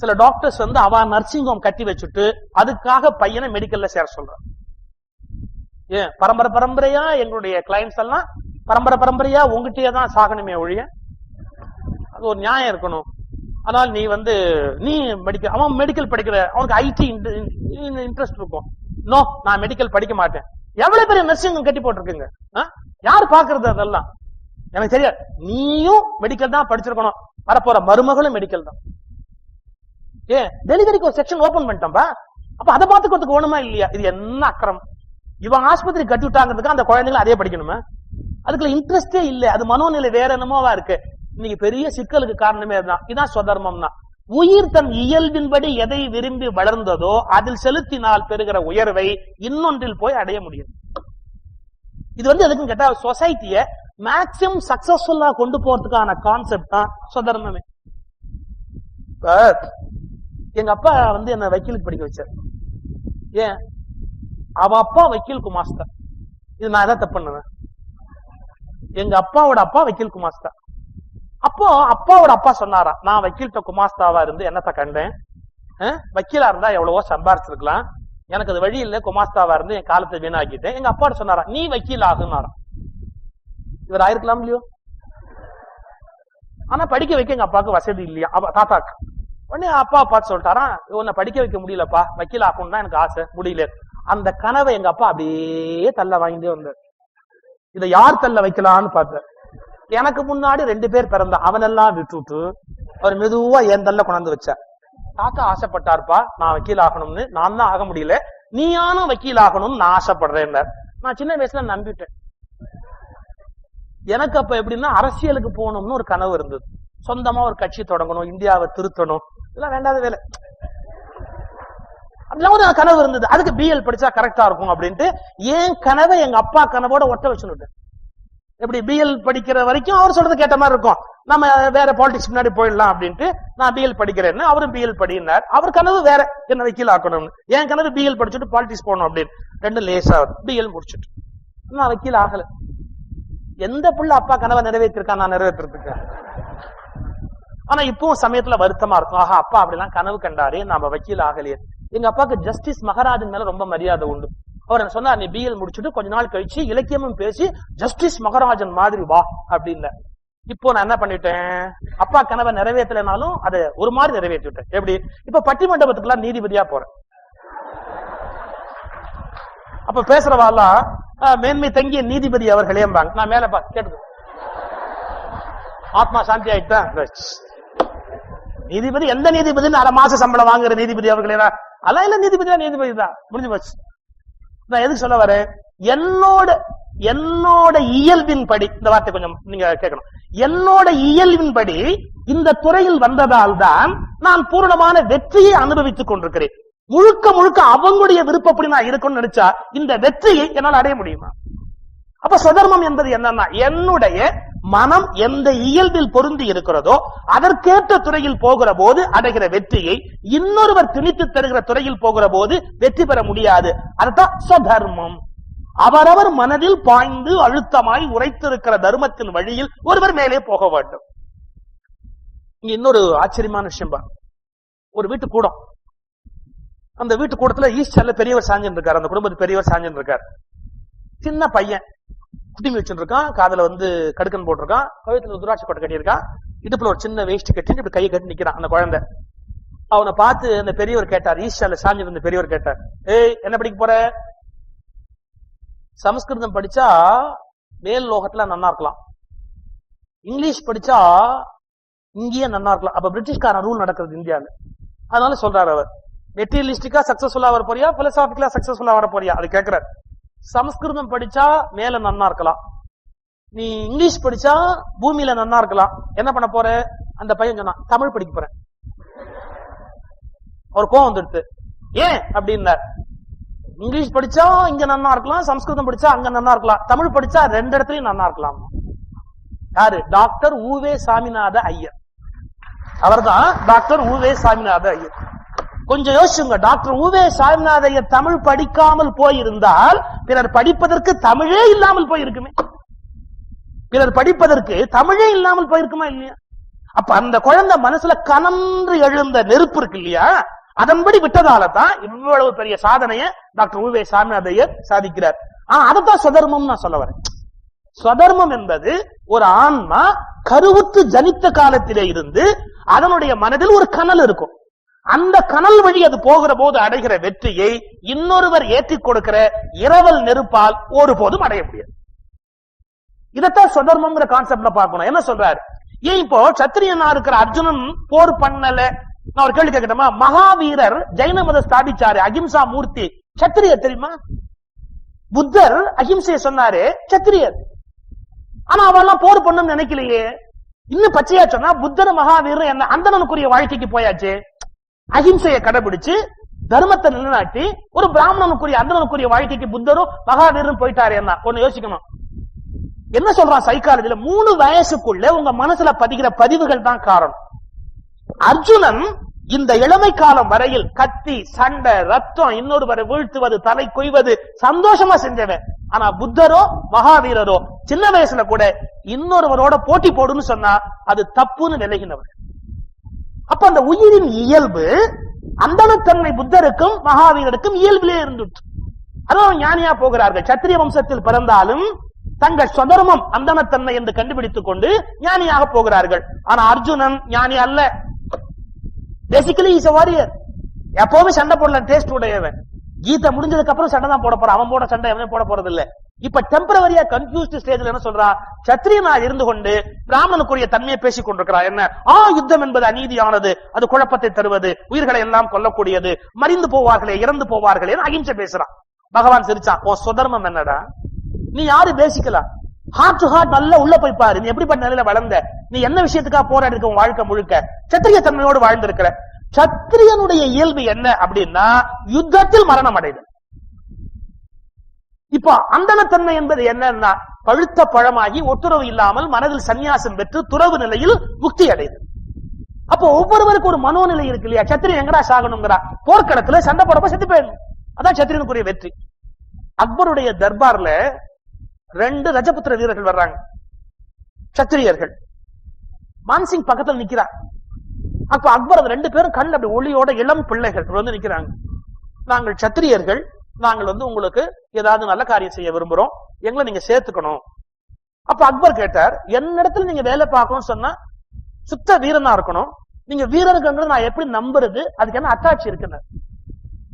சில டாக்டர்ஸ் அவ நர்சிங் ஹோம் கட்டி வச்சுட்டு அதுக்காக பையனை மெடிக்கல்ல சேர சொல்றான். ஏன்? பரம்பரையா எங்களுடைய கிளைண்ட்ஸ் எல்லாம் பரம்பரையா உங்ககிட்டயே தான் சாகணுமே ஒழிய அது ஒரு நியாயம் இருக்கணும். ஆனால் நீ மெடிக்கல், அவன் மெடிக்கல் படிக்கிற, அவனுக்கு ஐடி இன்ட்ரெஸ்ட் இருக்கும். நோ, நான் மெடிக்கல் படிக்க மாட்டேன். எவ்வளவு பெரிய நர்சிங் கட்டி போட்டிருக்குங்க, யாரு பாக்குறது? அதெல்லாம் எனக்கு தெரியாது. நீயும் மெடிக்கல் தான் படிச்சிருக்கணும், வரப்போற மருமகளும் மெடிக்கல் தான். ஏன்? டெலிவரிக்கு ஒரு செக்ஷன் ஓபன் பண்ணிட்டோம்பா, அப்ப அதை பாத்துக்கிறதுக்கு வேணுமா இல்லையா? இது என்ன அக்கறம்? இவன் ஆஸ்பத்திரி கட்டி விட்டாங்கிறதுக்கு அந்த குழந்தைகளை அதே படிக்கணுமா? அதுக்குள்ள இன்ட்ரெஸ்டே இல்ல, அது மனோநிலை வேற என்னமோவா இருக்கு. இன்னைக்கு பெரிய சிக்கலுக்கு காரணமே தான். இதான் ஸ்வதர்மம்னா. உயிர் தன் இயல்பின்படி எதை விரும்பி வளர்ந்ததோ அதில் செலுத்தினால் பெறுகிற உயர்வை இன்னொன்றில் போய் அடைய முடியும். இது எதுக்கும் கேட்டா சொசைட்டிய மேக்சிமம் சக்சஸ்ஃபுல்லா கொண்டு போறதுக்கான கான்செப்ட் தான் ஸ்வதர்மமே. எங்க அப்பா என்ன வக்கீலுக்கு படிக்க வச்சார். ஏன்? அவ அப்பா வக்கீல் குமாஸ்தா. இது நான் எதாவது தப்பு பண்ணுவேன்? எங்க அப்பாவோட அப்பா வக்கீல் குமாஸ்தா. அப்போ அப்பாவோட அப்பா சொன்னாரா, நான் வக்கீல்கிட்ட குமாஸ்தாவா இருந்து என்னத்த கண்டேன், வக்கீலா இருந்தா எவ்வளவோ சம்பாரிச்சிருக்கலாம், எனக்கு அது வழி இல்ல, குமாஸ்தாவா இருந்து என் காலத்தை வீணாக்கிட்டேன். எங்க அப்பா சொன்னாரா, நீ வக்கீல் ஆகுனாரா. இவர் ஆயிருக்கலாம் இல்லையோ? ஆனா படிக்க வைக்க எங்க அப்பாவுக்கு வசதி இல்லையா, தாத்தாக்கு. உடனே அப்பா பார்த்து சொல்லிட்டாரா, உன்னை படிக்க வைக்க முடியலப்பா, வக்கீல் ஆகணும் தான் எனக்கு ஆசை, முடியல. அந்த கனவை எங்க அப்பா அப்படியே தள்ள வாங்கிட்டே வந்தார். இதை யார் தள்ள வைக்கலான்னு பார்த்தார். எனக்கு முன்னாடி 2 பேர் பிறந்தா, அவனெல்லாம் விட்டுட்டு அவர் மெதுவா என் தள்ள கொண்டாந்து வச்சார். தாத்தா ஆசைப்பட்டாருப்பா நான் வக்கீல் ஆகணும்னு, நான் தான் ஆக முடியல, நீயானும் வக்கீல் ஆகணும்னு நான் ஆசைப்படுறேன். நான் சின்ன வயசுல நம்பிட்டேன். எனக்கு அப்ப எப்படின்னா அரசியலுக்கு போகணும்னு ஒரு கனவு இருந்தது. சொந்தமா ஒரு கட்சி தொடங்கணும், இந்தியாவை திருத்தணும், இதெல்லாம் வேண்டாத வேலை. அதெல்லாம் கனவு இருந்தது. அதுக்கு பிஎல் படிச்சா கரெக்டா இருக்கும் அப்படின்ட்டு என் கனவை எங்க அப்பா கனவோட ஒட்ட வச்சுட்டு, எப்படி பிஎல் படிக்கிற வரைக்கும் அவர் சொல்றது கேட்ட மாதிரி இருக்கும், நம்ம வேற பாலிடிக்ஸ் முன்னாடி போயிடலாம் அப்படின்ட்டு நான் பிஎல் படிக்கிறேன்னு, அவரும் பிஎல் படினார். அவர் கனவு வேற, என்ன வக்கீல் ஆக்கணும்னு. என் கனவு பிஎல் படிச்சுட்டு பாலிடிக்ஸ் போகணும் அப்படின்னு. ரெண்டு லேசா பிஎல் முடிச்சுட்டு நான் வக்கீல் ஆகல. எந்த புள்ள அப்பா கனவை நிறைவேற்றிருக்கான், நான் நிறைவேற்றிருக்கேன். ஆனா இப்பவும் சமயத்துல வருத்தமா இருக்கும், ஆஹா அப்பா அப்படிலாம் கனவு கண்டாரு, நாம வக்கீல் ஆகலையே. எங்க அப்பாவுக்கு ஜஸ்டிஸ் மகாராஜன் மேல ரொம்ப மரியாதை உண்டு. அவர் என்ன சொன்னா, நீ பிஎல் முடிச்சுட்டு கொஞ்ச நாள் கழிச்சு இலக்கியமும் பேசி ஜஸ்டிஸ் மகாராஜன் மாதிரி வா அப்படின்னு. இப்போ நான் என்ன பண்ணிட்டேன், அப்பா கனவை நிறைவேற்றலைனாலும் அதை ஒரு மாதிரி நிறைவேற்றிட்டேன். எப்படி, இப்ப பட்டிமண்டபத்துக்குலாம் நீதிபதியா போறேன். அப்ப பேசுறவாளா மேன்மை தங்கிய நீதிபதி அவர்களே, நான் மேல கேட்டு ஆத்மா சாந்தி ஆயிட்டேன். நீதிபதி எந்த நீதிபதி, அரை மாச சம்பளம் வாங்குற நீதிபதி அவர்களே, அதெல்லாம் இல்ல, நீதிபதி நீதிபதி தான், முடிஞ்சு போச்சு. நான் எதுக்கு சொல்ல வரேன், என்னோட இயல்பின் படி, இந்த வார்த்தை கொஞ்சம் நீங்க கேட்கணும், என்னோட இயல்பின் படி இந்த துறையில் வந்ததால் தான் நான் பூரணமான வெற்றியை அனுபவித்துக் கொண்டிருக்கிறேன். முழுக்க முழுக்க அவங்களுடைய விருப்பப்படி நான் இருக்கணும்னு நினைச்சா இந்த வெற்றியை என்னால் அடைய முடியுமா? அப்ப சுதர்மம் என்பது என்னன்னா, என்னுடைய மனம் எந்த இயல்பில் பொருந்தி இருக்கிறதோ அதற்கேற்ற துறையில் போகிற போது அடைகிற வெற்றியை இன்னொருவர் திணித்து தருகிற துறையில் போகிற போது வெற்றி பெற முடியாது. அதுதான் சுதர்மம். அவரவர் மனதில் பாய்ந்து அழுத்தமாய் உரைத்திருக்கிற தர்மத்தின் வழியில் ஒருவர் மேலே போக வேண்டும். இங்க இன்னொரு ஆச்சரியமான விஷயம், ஒரு வீட்டு கூடம், அந்த வீட்டு கூடத்துல ஈஸ்டர்ல பெரியவர் சாஞ்சின்னு இருக்காரு, அந்த குடும்பத்து பெரியவர் சாஞ்சின்னு இருக்காரு. சின்ன பையன் குட்டிமி வச்சுட்டு இருக்கான், காதுல கடுக்கன் போட்டிருக்கான், கழுத்துல துராட்சை கொட்டை கட்டியிருக்கான், இடுப்புல ஒரு சின்ன வேஷ்டி கட்டி இப்படி கையை கட்டி நிக்கிறான் அந்த குழந்தை. அவனை பார்த்து அந்த பெரியவர் கேட்டார், ஈஸ்டர்ல சாஞ்சிருந்த பெரியவர் கேட்டார், ஏய் என்ன படிக்க போற? சமஸ்கிருதம் படிச்சா மேல் லோகத்துல நன்னா இருக்கலாம், இங்கிலீஷ் படிச்சா இங்கேயே நன்னா இருக்கலாம். அப்ப பிரிட்டிஷ்காரன் ரூல் நடக்கிறது இந்தியால. அதனால சொல்றாரு அவர், மெட்டீரியலிஸ்டிக்கா சக்சஸ்ஃபுல்லா வர போறியா, பிலசாபிக்கலா சக்சஸ்ஃபுல்லா வர போறியா? அது கேட்கிறார். சமஸ்கிருதம் படிச்சா மேல நன்னா இருக்கலாம், நீ இங்கிலீஷ் படிச்சா பூமியில நன்னா இருக்கலாம், என்ன பண்ண போற? அந்த பையன் சொன்னான், தமிழ் படிக்க போறேன். ஒரு கோவம் வந்துடுது. ஏன் அப்படின்னார், இங்கிலீஷ் படிச்சா இங்க நன்னா இருக்கலாம், சமஸ்கிருதம் படிச்சா அங்க நன்னா இருக்கலாம், தமிழ் படிச்சா ரெண்டு இடத்துலயும் நன்னா இருக்கலாம். யாரு? டாக்டர் உவே சாமிநாத ஐயர். அவர்தான் டாக்டர் உவே சாமிநாத ஐயர். கொஞ்சம் யோசிச்சுங்க, டாக்டர் உவே சாமிநாத ஐயர் தமிழ் படிக்காமல் போயிருந்தால் பிறர் படிப்பதற்கு தமிழே இல்லாமல் போயிருக்குமே. பிறர் படிப்பதற்கு தமிழே இல்லாமல் போயிருக்குமா இல்லையா? அப்ப அந்த குழந்தை மனசுல கனன்று எழுந்த நெருப்பு இருக்கு இல்லையா, அதன்படி விட்டதால தான் இவ்வளவு பெரிய சாதனையை டாக்டர் உவே சாமிநாத ஐயர் சாதிக்கிறார். அதைத்தான் சுதர்மம் நான் சொல்ல வரேன். சுதர்மம் என்பது ஒரு ஆன்மா கருவுற்று ஜனித்த காலத்திலே இருந்து அதனுடைய மனதில் ஒரு கனல் இருக்கும், அந்த கனல் வழி அது போகிற போது அடைகிற வெற்றியை இன்னொருவர் ஏற்றி கொடுக்கிற இரவல் நெருப்பால் ஒருபோதும் அடைய முடியாது. இதத்தான் சுதர்மம்ங்கிற கான்செப்ட்ல பார்க்கணும். என்ன சொல்றாரு, ஏன் இப்போ சத்திரியனா இருக்கிற அர்ஜுனன் போர் பண்ணல? நான் ஒரு கேள்வி கேட்கட்டுமா? மகாவீரர் ஜெயின மதம் ஸ்தாபிச்சாரு, அகிம்சா மூர்த்தி, சத்திரியர் தெரியுமா? புத்தர் அகிம்சையை சொன்னாரு, சத்திரியர். ஆனா அவெல்லாம் போர் பண்ணணும்னு நினைக்கலையே. இன்னும் பச்சையா சொன்னா புத்தர் மகாவீரர் என்ன அந்தனனுக்குரிய வாழ்க்கைக்கு போயாச்சு, அகிம்சையை கடைபிடிச்சு தர்மத்தை நிலைநாட்டி ஒரு பிராமணனுக்குரிய அந்தனனுக்குரிய வாழ்க்கைக்கு புத்தரும் மகாவீரரும் போயிட்டாரு. என்ன ஒண்ணு யோசிக்கணும். என்ன சொல்றான் சைக்காலஜில, 3 வயசுக்குள்ள உங்க மனசுல பதிகிற பதிவுகள் தான் காரணம். அர்ஜுனன் இந்த இளமை காலம் வரையில் கத்தி, சண்டை, ரத்தம், இன்னொருவரை வீழ்த்துவது, தலை கொய்வது சந்தோஷமா செஞ்சவன். ஆனா புத்தரோ மகாவீரரோ சின்ன வயசுல கூட இன்னொருவரோட போட்டி போடுன்னு சொன்னா அது தப்புன்னு விலகினவர். அப்ப அந்த உயிரின் இயல்பு அந்தனத்தன்மை புத்தருக்கும் மகாவீரருக்கும் இயல்பிலே இருந்துட்டு அதான் ஞானியா போகிறார்கள். சத்திரிய வம்சத்தில் பிறந்தாலும் தங்கள் சுதர்மம் அந்தனத்தன்மை என்று கண்டுபிடித்துக் கொண்டு ஞானியாக போகிறார்கள். ஆனா அர்ஜுனன் ஞானி அல்ல. Basically is a warrior. எப்பவுமே சண்டை போடல டேஸ்ட் உடையவன். கீதை முடிஞ்சதுக்கு அப்புறம் சண்டை தான் போட போறான். அவன் போட சண்டை எவனே போட போறது இல்ல. இப்ப டெம்பரவரியா கன்ஃபியூஸ்ட் ஸ்டேஜ்ல என்ன சொல்றான், சத்திரியனா இருந்து கொண்டு பிராமணனுக்குரிய தன்மையை பேசிக் கொண்டிருக்கிறான். என்ன யுத்தம் என்பது அநீதியானது, அது குழப்பத்தை தருவது, உயிர்களை எல்லாம் கொல்லக்கூடியது, மறிந்து போவார்களே, இறந்து போவார்களே அகிம்சை பேசுறான். பகவான் சிரிச்சான், உன் சுதர்மம் என்னடா? நீ யாரு பேசிக்கலாம்? ஹார்ட் டு ஹார்ட் நல்லா உள்ள போய் பாரு. நீ எப்படிப்பட்ட நிலையில வளர்ந்த, நீ என்ன விஷயத்துக்காக போராடி இருக்க? உன் வாழ்க்கை முழுக்க சத்திரிய தன்மையோடு வாழ்ந்திருக்கிற. சத்திரியனுடைய இயல்பு என்ன அப்படின்னா யுத்தத்தில் மரணம் அடைதல். இப்போ அந்தனத்தன்மை என்பது என்னன்னா பழுத்த பழமாகி ஒட்டுறவு இல்லாமல் மனதில் சன்னியாசம் பெற்று துறவு நிலையில் முக்தி அடைதல். அப்போ ஒவ்வொருவருக்கு ஒரு மனோநிலை இருக்கு இல்லையா? சத்திரியன் எங்கடா சாகணுங்கிறா? போர்க்களத்துல சண்டை போடப்ப செத்து போயிடணும். அதான் சத்திரியனுக்குரிய வெற்றி. அக்பருடைய தர்பார்ல 2 ரஜபுத்திர வீரர்கள் வர்றாங்க, சத்திரியர்கள். மான்சிங் பக்கத்தில் நிக்கிறார். அப்ப அக்பர் 2 பேரும் கண் அப்படி ஒளியோட இளம் பிள்ளைகள் வந்து நிக்கிறாங்க. நாங்கள் சத்திரியர்கள், நாங்கள் உங்களுக்கு ஏதாவது நல்ல காரியம் செய்ய விரும்புறோம், எங்களை நீங்க சேர்த்துக்கணும். அப்ப அக்பர் கேட்டார், என்னிடத்துல நீங்க வேலை பார்க்கணும்னு சொன்னா சுத்த வீரனா இருக்கணும். நீங்க வீரருங்கிறது நான் எப்படி நம்புறது? அதுக்கு என்ன அத்தாட்சி இருக்குன்னார்.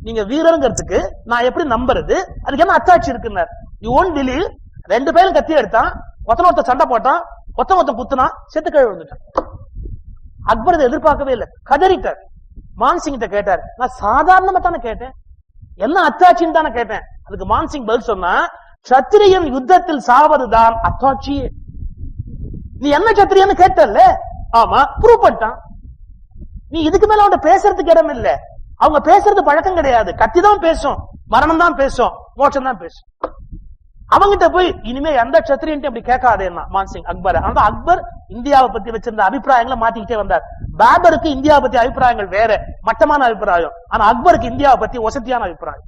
நீங்க வீரருங்கிறதுக்கு நான் எப்படி நம்புறது? அதுக்கு என்ன அத்தாட்சி இருக்குன்னார். You won't believe. 2 பேரும் கத்தி எடுத்தான், ஒருத்த சண்டை போட்டான், ஒருத்த குத்துனா, செத்து கீழ விழுந்துட்டான். அக்பர் இதை எதிர்பார்க்கவே இல்லை, கதறிட்டார். மான்சிங் கேட்டார், நான் சாதாரணமா தானே கேட்டேன், என்ன அத்தாட்சின்னு தானே கேட்டேன். அதுக்கு மான்சிங் பதில் சொன்னா, சத்திரியன் யுத்தத்தில் சாவதுதான் அத்தாட்சியே. நீ என்ன சத்திரியன்னு கேட்டல்ல? ஆமா, ப்ரூவ் பண்ணிட்டான். நீ இதுக்கு மேல அவன் பேசுறதுக்கு இடம் இல்ல. அவங்க பேசுறது பழக்கம் கிடையாது. கத்தி தான் பேசும், மரணம் தான் பேசும், மோட்சம் தான் பேசும். அவங்கிட்ட போய் இனிமே எந்த சத்திரியன் அப்படி கேட்காதேன்னா மான்சிங் அக்பர். ஆனா அக்பர் இந்தியாவை பத்தி வச்சிருந்த அபிப்பிராயங்களை மாத்திக்கிட்டே வந்தார். பாபருக்கு இந்தியாவை பத்தி அபிப்பிராயங்கள் வேற, மட்டமான அபிப்பிராயம். ஆனா அக்பருக்கு இந்தியாவை பத்தி வசதியான அபிப்பிராயம்.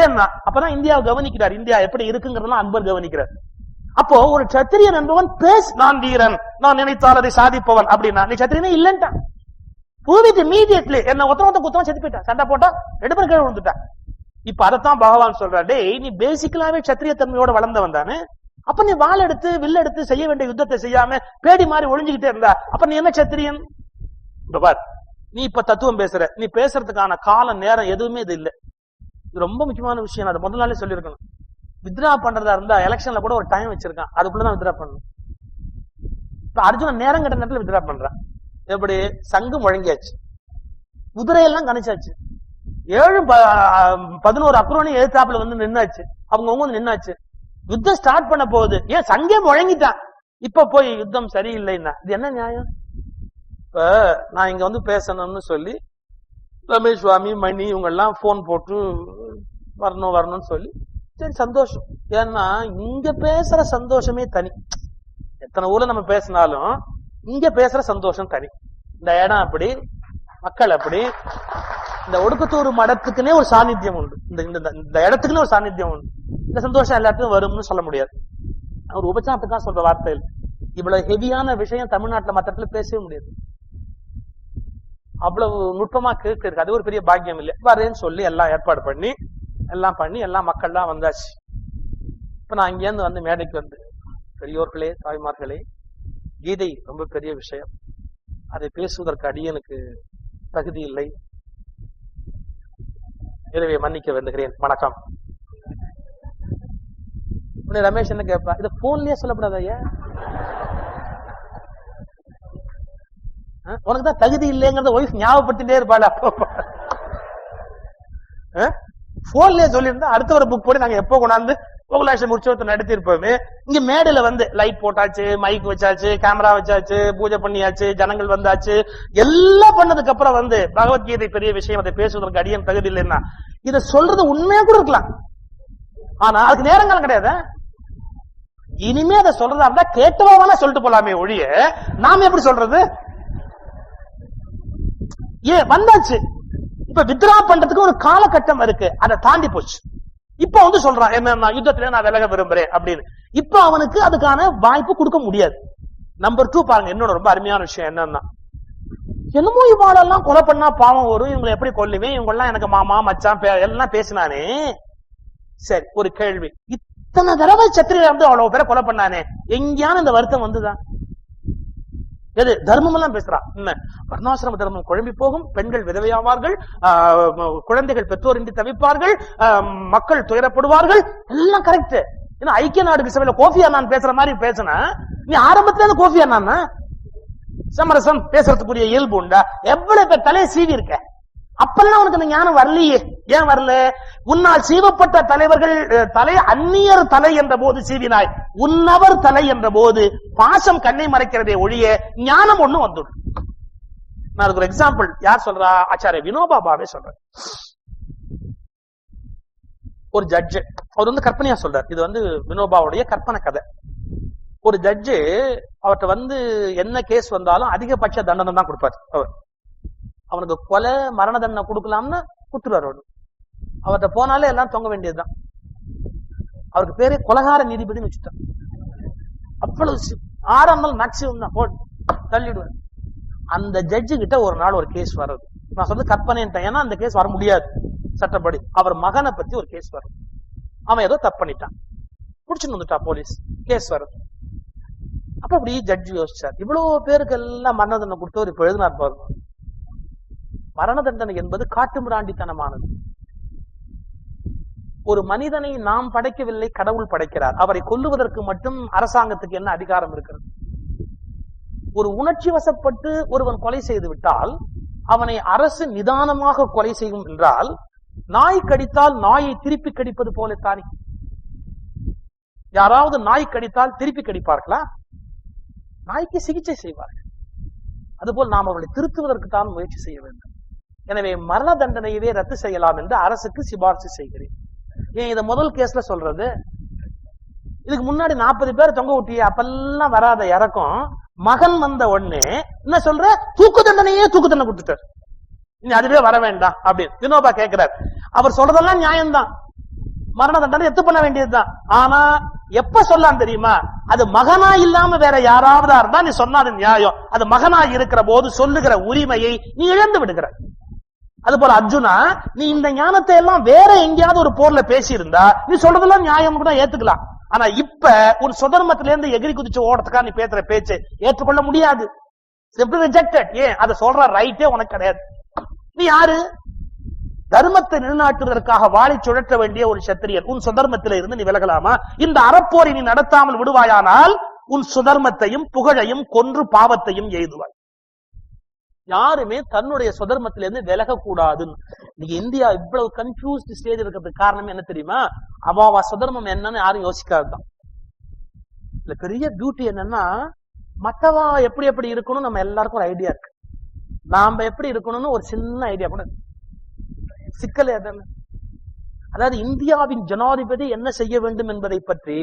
ஏன்னா அப்பதான் இந்தியாவை கவனிக்கிறார், இந்தியா எப்படி இருக்குங்கிறதெல்லாம் அக்பர் கவனிக்கிறார். அப்போ ஒரு சத்திரியன் என்பவன் நான் வீரன், நான் நினைத்தால் அதை சாதிப்பவன் அப்படின்னா நீ சத்திரியனே இல்லன்ட்டான். பூவிட்டு இமீடியட்லி என்ன ஒருத்த குத்தம் செத்து போயிட்டான், சண்டை போட்டா 2 பேரும் கீழே விழுந்துட்டான். இப்ப அதத்தான் பகவான் சொல்றாரு, டேய் நீ பேசிக்கலாவே சத்திரிய தன்மையோட வளர்ந்தவன் தானே, அப்ப நீ வாள் எடுத்து வில் எடுத்து செய்ய வேண்டிய யுத்தத்தை செய்யாம பேடி மாதிரி ஒளிஞ்சுக்கிட்டே இருந்தா அப்ப நீ என்ன சத்திரியன்? பார், நீ இப்ப தத்துவம் பேசுற, நீ பேசுறதுக்கான கால நேரம் எதுவுமே இது இல்ல. இது ரொம்ப முக்கியமான விஷயம். அதை முதல் நாளே சொல்லிருக்கணும். வித்ரா பண்றதா இருந்தா எலெக்ஷன்ல கூட ஒரு டைம் வச்சிருக்கான், அதுக்குள்ளதான் வித்ரா பண்ணணும். இப்ப அர்ஜுனன் நேரம் கட்ட நேரத்துல வித்ரா பண்றான். எப்படி? சங்கு முழங்கியாச்சு, குதிரையெல்லாம் கணிச்சாச்சு, 7-11 அக்ரோனி எழுத்தாப்புல வந்து நின்னாச்சு, அவங்க நின்னாச்சு. யுத்தம் ஸ்டார்ட் பண்ண போகுது, ஏன் சங்கே முழங்கிட்டான். இப்ப போய் யுத்தம் சரியில்லைன்னா இது என்ன நியாயம்? இப்ப நான் இங்க வந்து பேசணும்னு சொல்லி ரமேஷ் சுவாமி மணி இவங்க எல்லாம் போன் போட்டு வரணும்னு சொல்லி, சரி சந்தோஷம். ஏன்னா இங்க பேசுற சந்தோஷமே தனி. எத்தனை ஊர்ல நம்ம பேசினாலும் இங்க பேசுற சந்தோஷம் தனி. இந்த இடம் அப்படி, மக்கள் அப்படி. இந்த ஒடுக்கத்தூர் மடத்துக்குன்னே ஒரு சாநித்தியம் உண்டு, இந்த இடத்துக்குன்னே ஒரு சாநித்தியம் உண்டு. இந்த சந்தோஷம் எல்லாத்துக்கும் வரும்னு சொல்ல முடியாது. ஒரு உபச்சாரத்துக்காக சொல்ற வார்த்தைகள். இவ்வளவு ஹெவியான விஷயம் தமிழ்நாட்டுல மற்ற இடத்துல பேசவே முடியாது. அவ்வளவு நுட்பமா கேட்டு இருக்கு. அது ஒரு பெரிய பாக்கியம் இல்லை. வரேன்னு சொல்லி எல்லாம் ஏற்பாடு பண்ணி எல்லாம் மக்கள்லாம் வந்தாச்சு. இப்ப நான் இங்கேருந்து வந்து மேடைக்கு வந்து, பெரியோர்களே தாய்மார்களே, கீதை ரொம்ப பெரிய விஷயம், அதை பேசுவதற்கு அடியனுக்கு தகுதி இல்லை, எனவே மன்னிக்க வேண்டுகிறேன். வணக்கம். ரமேஷ் என்ன கேட்பா, இத போன்லயே சொல்லப்படாத, உனக்குதான் தகுதி இல்லைங்கிறத ஒய்ஃப் ஞாபகப்படுத்திட்டே இருப்பாள். அப்போ போன்லயே சொல்லியிருந்தா அடுத்த ஒரு புக் போட்டு நாங்க எப்போ கொண்டாந்து கோகுலாஷ்டமி உற்சவத்தை நடத்தி இருப்போமே. இங்க மேடையில வந்து லைட் போட்டாச்சு, மைக் வச்சாச்சு, கேமரா வச்சாச்சு, பூஜை பண்ணியாச்சு, ஜனங்கள் வந்தாச்சு, எல்லாம் பண்ணதுக்கு அப்புறம் வந்து பகவத்கீதை பெரிய விஷயம், அதை பேசுவதற்கு அடியன் தகுதி இல்லைன்னா இதை சொல்றது உண்மையா கூட இருக்கலாம். ஆனா அதுக்கு நேரங்காலம் கிடையாது. இனிமே அதை சொல்றதா இருந்தா கேட்டவான சொல்லிட்டு போலாமே ஒழிய நாம எப்படி சொல்றது? வந்தாச்சு. இப்ப வித்ரா பண்றதுக்கு ஒரு காலகட்டம் இருக்கு, அதை தாண்டி போச்சு. இப்ப வந்து சொல்றான் என்ன, யுத்தத்திலே நான் விலக விரும்புறேன் அப்படின்னு. இப்ப அவனுக்கு அதுக்கான வாய்ப்பு கொடுக்க முடியாது. நம்பர் 2 பாருங்க, என்னோட ரொம்ப அருமையான விஷயம் என்னன்னா, என்னமோ இவாளெல்லாம் கொலை பண்ணா பாவம் வரும், இவங்களை எப்படி கொல்லுவேன், இவங்க எல்லாம் எனக்கு மாமா மச்சான் எல்லாம் பேசினானே. சரி, ஒரு கேள்வி, இத்தனை தடவை சத்திரியில இருந்து அவ்வளவு பேரை கொலை பண்ணானே, எங்கேயான இந்த வருத்தம் வந்துதான்? எது தர்மம் எல்லாம் பேசுறான். வர்ணாசிரம தர்மம் குழம்பி போகும், பெண்கள் விதவையாவார்கள், குழந்தைகள் பெற்றோரின்றி தவிப்பார்கள், மக்கள் துயரப்படுவார்கள், எல்லாம் கரெக்ட். ஏன்னா ஐக்கிய நாடுகள் சபையில கோஃபி அண்ணான் பேசுற மாதிரி பேசினா நீ ஆரம்பத்துல இருந்து கோஃபி அண்ணான்னா சமரசம் பேசுறதுக்குரிய இயல்பு உண்டா? எவ்வளவு பேர் தலையை சீவி இருக்க, அப்பெல்லாம் உனக்கு அந்த ஞானம் வரலையே. ஏன் வரல? உன்னால் சீவப்பட்ட தலைவர்கள் தலை அந்நியர் தலை என்ற போது சீவினாய், உன்னவர் தலை என்ற போது பாசம் கண்ணை மறைக்கிறதே ஒழிய ஞானம் ஒண்ணு வந்துடும். நான் அதுக்கு ஒரு எக்ஸாம்பிள் யார் சொல்றா, ஆச்சாரிய வினோபா பாவே சொல்றாரு. ஒரு ஜட்ஜு அவர் வந்து கற்பனையா சொல்றார், இது வந்து வினோபாவுடைய கற்பனை கதை. ஒரு ஜட்ஜு அவர்கிட்ட வந்து என்ன கேஸ் வந்தாலும் அதிகபட்ச தண்டனை தான் கொடுப்பாரு. அவனுக்கு கொலை மரண தண்டனை கொடுக்கலாம்னு குத்துருவார். அவர்கிட்ட போனாலே எல்லாம் தொங்க வேண்டியதுதான். அவருக்கு பேரு கொலகார நீதிபதினு வச்சுட்டார். அவ்வளவு 6 நாள் மேக்சிமம் தான் போட்டு தள்ளிடுவார். அந்த ஜட்ஜு கிட்ட ஒரு நாள் ஒரு கேஸ் வர்றது, நான் சொல்றது கற்பனைன்ட்டேன், ஏன்னா அந்த கேஸ் வர முடியாது சட்டப்படி. அவர் மகனை பத்தி ஒரு கேஸ் வரும், அவன் ஏதோ தப்பு பண்ணிட்டான், புடிச்சுன்னு வந்துட்டா போலீஸ், கேஸ் வருது. அப்ப அப்படி ஜட்ஜி யோசிச்சார், இவ்வளவு பேருக்கு எல்லாம் மரண தண்டனை கொடுத்தவர் இப்ப எழுதினார் பாருங்க. மரண தண்டனை என்பது காட்டுமிராண்டித்தனமானது. ஒரு மனிதனை நாம் படைக்கவில்லை, கடவுள் படைக்கிறார். அவரை கொல்லுவதற்கு மட்டும் அரசாங்கத்துக்கு என்ன அதிகாரம் இருக்கிறது? ஒரு உணர்ச்சி வசப்பட்டு ஒருவன் கொலை செய்து விட்டால் அவனை அரசு நிதானமாக கொலை செய்யும் என்றால், நாய் கடித்தால் நாயை திருப்பி கடிப்பது போலத்தானே. யாராவது நாய் கடித்தால் திருப்பி கடிப்பார்களா? நாய்க்கு சிகிச்சை செய்வார்கள். அதுபோல் நாம் அவர்களை திருத்துவதற்கு தான் முயற்சி செய்ய வேண்டும். எனவே மரண தண்டனையவே ரத்து செய்யலாம் என்று அரசுக்கு சிபாரிசு செய்கிறேன். ஏன் இத முதல் கேஸ்ல சொல்றது? இதுக்கு முன்னாடி 40 பேர் தொங்க விட்டிய அப்பெல்லாம் வராத இறக்கம் மகன் வந்த உடனே என்ன சொல்ற, தூக்கு தண்டனையே தூக்கு தண்டனை கொடுத்துட்டார், இனி அதுவே வர வேண்டாம் அப்படின்னு வினோபா கேட்கிறார். அவர் சொல்றதெல்லாம் நியாயம்தான், மரண தண்டனை எத்து பண்ண வேண்டியதுதான். ஆனா எப்ப சொல்லலாம் தெரியுமா? அது மகனா இல்லாம வேற யாராவது இருந்தா நீ சொன்னா அது நியாயம். அது மகனா இருக்கிற போது சொல்லுகிற உரிமையை நீ இழந்து விடுகிற. அது போல அர்ஜுனா, நீ இந்த ஞானத்தை எல்லாம் வேற எங்கேயாவது ஒரு போர்ல பேசி இருந்தா நீ சொல்றதெல்லாம் நியாயம் கூட ஏத்துக்கலாம். ஆனா இப்ப உன் சுதர்மத்தில இருந்து எகிரி குதிச்சு ஓடத்துக்கா நீ பேசுற பேச்சு ஏற்றுக்கொள்ள முடியாது. Simply rejected. ஏன் அதை சொல்ற ரைட்டே உனக்கு கிடையாது. நீ யாரு? தர்மத்தை நிலைநாட்டுவதற்காக வாளை சுழற்ற வேண்டிய ஒரு சத்திரியன். உன் சுதர்மத்தில இருந்து நீ விலகலாமா? இந்த அறப்போரை நீ நடத்தாமல் விடுவாயானால் உன் சுதர்மத்தையும் புகழையும் கொன்று பாவத்தையும் எய்துவாய். யாருமே தன்னுடைய சுதர்மத்திலிருந்து விலகக்கூடாது. நீங்க இந்தியா இவ்வளவு கன்ஃபியூஸ்ட் ஸ்டேஜ் இருக்கிறதுக்கு காரணம் என்ன தெரியுமா? அவாவா சுதர்மம் என்னன்னு யாரும் யோசிக்காதுதான். இல்ல பெரிய பியூட்டி என்னன்னா, மத்தவா எப்படி எப்படி இருக்கணும் நம்ம எல்லாருக்கும் ஒரு ஐடியா இருக்கு, நாம எப்படி இருக்கணும்னு ஒரு சின்ன ஐடியா கூட. சிக்கல் எதன, அதாவது இந்தியாவின் ஜனாதிபதி என்ன செய்ய வேண்டும் என்பதை பற்றி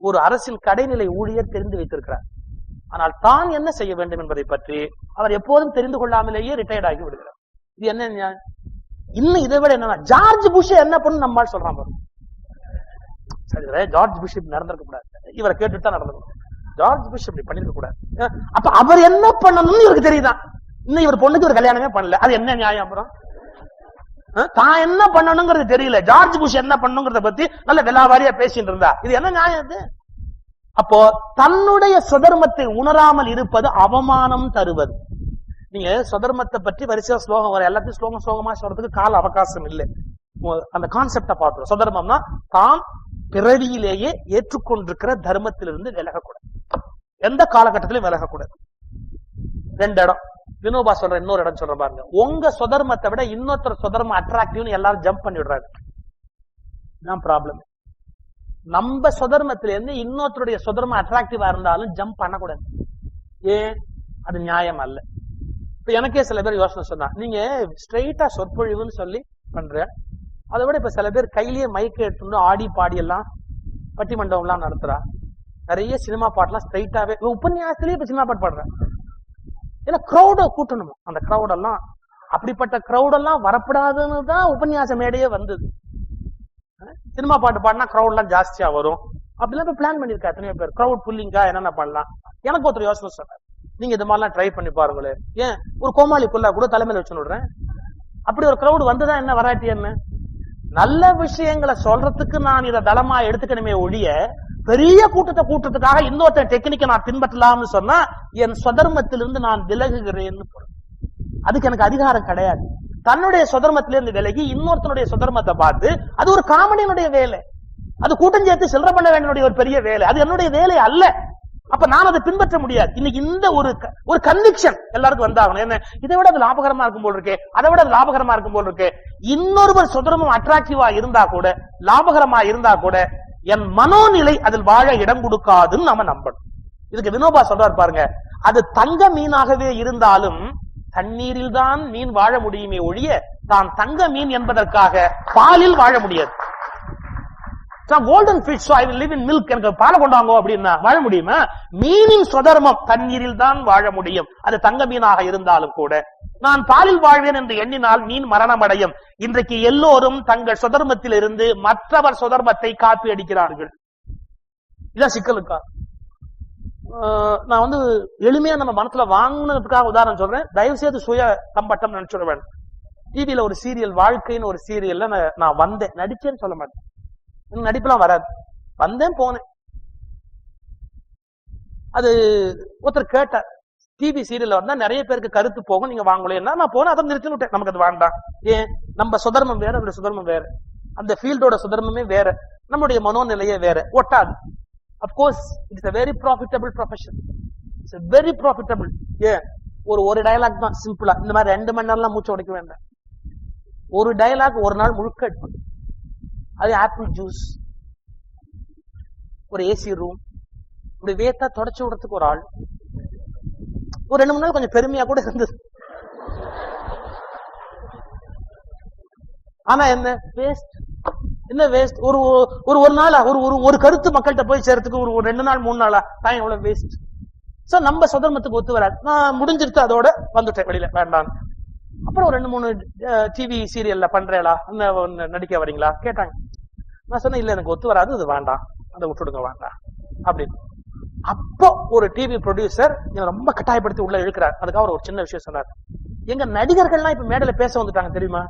ஒரு அரசின் கடைநிலை ஊழியர் தெரிந்து வைத்திருக்கிறார். ஆனால் தான் என்ன செய்ய வேண்டும் என்பதை பற்றி அவர் எப்போதும் தெரிந்து கொள்ளாமலேயே ரிட்டையர்ட் ஆகி விடுகிறார். இது என்ன? இன்னும் இதை விட என்னன்னா, ஜார்ஜ் புஷ் என்ன பண்ணு நம்மால் சொல்றான் பாரு. சரி, ஜார்ஜ் புஷ் இப்படி நடந்திருக்க கூடாது, இவரை கேட்டுட்டு தான் நடந்துக்கணும். ஜார்ஜ் புஷ் இப்படி பண்ணிருக்க கூடாது. அப்ப அவர் என்ன பண்ணணும்னு இவருக்கு தெரியுதான். இன்னும் இவர் பொண்ணுக்கு ஒரு கல்யாணமே பண்ணல, அது என்ன நியாயம்? அப்புறம் தான் என்ன பண்ணணுங்கிறது தெரியல, ஜார்ஜ் புஷ் என்ன பண்ணுங்கிறத பத்தி நல்ல விலாவாரியா பேசிட்டு இருந்தா இது என்ன நியாயம்? இது அப்போ தன்னுடைய சுதர்மத்தை உணராமல் இருப்பது அவமானம் தருவது. நீங்க சுதர்மத்தை பற்றி வரிசையா ஸ்லோகம் வர, எல்லாத்தையும் ஸ்லோகமா சொல்றதுக்கு கால அவகாசம் இல்லை. அந்த கான்செப்ட பார்க்கிறோம். சுதர்மம்னா தான் பிறவியிலேயே ஏற்றுக்கொண்டிருக்கிற தர்மத்திலிருந்து விலகக்கூடாது, எந்த காலகட்டத்திலும் விலகக்கூடாது. 2 இடம் வினோபா சொல்ற, இன்னொரு இடம் சொல்ற பாருங்க. உங்க சுதர்மத்தை விட இன்னொருத்தர் சுதர்மம் அட்ராக்டிவ்னு எல்லாரும் ஜம்ப் பண்ணி விடுறாங்க. நான் ப்ராப்ளம். நம்ம சுதர்மத்தில இருந்து இன்னொருத்தருடைய சுதர்மம் அட்ராக்டிவா இருந்தாலும் ஜம்ப் பண்ணக்கூடாது. ஏன்? அது நியாயம் அல்ல. இப்ப எனக்கே சில பேர் யோசனை சொன்னா, நீங்க ஸ்ட்ரெயிட்டா சொற்பொழிவுன்னு சொல்லி பண்ற, அதை விட இப்ப சில பேர் கையிலேயே மைக்க எடுத்துட்டு ஆடி பாடி எல்லாம் பட்டிமண்டபம் எல்லாம் நடத்துறா. நிறைய சினிமா பாட்டுலாம் ஸ்ட்ரெயிட்டாவே உபன்யாசத்திலேயே இப்ப சினிமா பாட்டு பாடுறேன். ஏன்னா கிரௌட கூட்டணும். அந்த கிரௌடெல்லாம் அப்படிப்பட்ட கிரௌடெல்லாம் வரப்படாதுன்னு தான் உபன்யாச மேடையே வந்தது. சினிமா பாட்டு பாடினா கிரௌட் எல்லாம் ஜாஸ்தியா வரும் அப்படிலாம் பிளான் பண்ணிருக்கா எத்தனையோ பேர். கிரௌட் புல்லிங்கா என்னென்ன பண்ணலாம். எனக்கு ஒருத்தர் யோசனை சொன்னார், நீங்க இது மாதிரிலாம் ட்ரை பண்ணி பாருங்களேன், ஏன் ஒரு கோமாளிக்குள்ள கூட தலைமையில வச்சு விடுறேன், அப்படி ஒரு கிரௌட் வந்துதான் என்ன, வராட்டி என்ன? நல்ல விஷயங்களை சொல்றதுக்கு நான் இதை தளமா எடுத்துக்கணுமே ஒழிய பெரிய கூட்டத்தை கூட்டத்துக்காக இன்னொருத்த டெக்னிக்கை நான் பின்பற்றலாம்னு சொன்னா என் சுதர்மத்திலிருந்து நான் விலகுகிறேன்னு பொருள். அதுக்கு எனக்கு அதிகாரம் கிடையாது. தன்னுடைய சுதர்மத்திலிருந்து விலகி இன்னொருத்தனுடைய சுதர்மத்தை பார்த்து அது ஒரு காமெடியினுடைய வேலை, அது கூட்டம் சேர்த்து சில்லற பண்ண வேண்டிய ஒரு பெரிய வேலை, அது என்னுடைய வேலை அல்ல. அப்ப நான் அதை பின்பற்ற முடியாது. இன்னைக்கு இந்த ஒரு கன்விக்ஷன் எல்லாருக்கும் வந்தாகணும். என்ன, இதை விட அது லாபகரமா இருக்கும் போல் இருக்கு, அதை விட அது லாபகரமா இருக்கும் போல் இருக்கு. இன்னொருவர் சுதர்மம் அட்ராக்டிவா இருந்தா கூட, லாபகரமா இருந்தா கூட என் மனோநிலை அதில் வாழ இடம் கொடுக்காதுன்னு நாம நம்பணும். இதுக்கு வினோபா சொல்றாரு பாருங்க, அது தங்க மீனாகவே இருந்தாலும் தண்ணீரில் தான் மீன் வாழ முடியுமே ஒழிய தான் தங்க மீன் என்பதற்காக பாலில் வாழ முடியாது. Golden fish, I will live in milk, எனக்கு பாலை கொண்டாங்க அப்படின்னா வாழ முடியுமா? மீனின் சுதர்மம் தண்ணீரில் தான் வாழ முடியும், அது தங்க மீனாக இருந்தாலும் கூட. நான் பாலில் வாழ்வேன் என்று எண்ணினால் மீன் மரணம் அடையும். இன்றைக்கு எல்லோரும் தங்கள் சுதர்மத்தில் இருந்து மற்றவர் சுதர்மத்தை காப்பி அடிக்கிறார்கள். இதான் சிக்கலுக்கா. நான் எளிமையா நம்ம மனசுல வாங்கினதுக்காக உதாரணம் சொல்றேன். தயவு செய்து சுய கம்பட்டம் நினைச்சுடுவேன். டிவியில ஒரு சீரியல், வாழ்க்கைன்னு ஒரு சீரியல்ல நான் வந்தேன், நடிச்சேன்னு சொல்ல மாட்டேன், நடிப்பெல்லாம் வராது, வந்தேன் போனேன். அது ஒருத்தர் கேட்டார், டிவி சீரியல்ல வந்தா நிறைய பேருக்கு கருத்து போகும், நீங்க வாங்கலைன்னா நான் போனேன், அதை நிறுத்தி விட்டேன். நமக்கு அது வேண்டாம். ஏன்? நம்ம சுதர்மம் வேற, அவருடைய சுதர்மம் வேற, அந்த ஃபீல்டோட சுதர்மமே வேற, நம்முடைய மனோநிலையே வேற, ஒட்டாது. Of course it's a very profitable profession, it's a very profitable. ஏன்? ஒரு டயலாக் தான் சிம்பிளா, இந்த மாதிரி 2 மணி நேரம்லாம் மூச்சு உடைக்க வேண்டாம். ஒரு டயலாக் ஒரு நாள் முழுக்க எடுக்கும். அது ஆப்பிள் ஜூஸ், ஒரு ஏசி ரூம், இப்படி வேத்தா தொடச்சு விடுறதுக்கு ஒரு ஆள், ஒரு 2 3 நாள் கொஞ்சம் பெருமையா கூட இருந்தது. ஆனா என்ன வேஸ்ட், என்ன வேஸ்ட்? ஒரு நாளா ஒரு கருத்து மக்கள்கிட்ட போய் சேர்த்துக்கு ஒரு 2 நாள் 3 நாளா தான் எவ்வளவு வேஸ்ட். சோ நம்ம சுதர்மத்துக்கு ஒத்து வராது. நான் முடிஞ்சிருச்சு, அதோட வந்துட்டேன் வெளியில, வேண்டாம். அப்புறம் ஒரு 2 3 டிவி சீரியல்ல பண்றேளா, நடிக்க வரீங்களா கேட்டாங்க. நான் சொன்னேன், இல்ல எனக்கு ஒத்து வராது, இது வேண்டாம், அதை விட்டுடுங்க, வேண்டாம் அப்படின்னு. அப்போ ஒரு டிவி ப்ரொடியூசர் ரொம்ப கட்டாயப்படுத்தி உள்ள இழுக்கிறார். அதுக்காக ஒரு சின்ன விஷயம் சொன்னார். எங்க நடிகர்கள்லாம் இப்ப மேடையில பேச வந்துட்டாங்க தெரியுமா?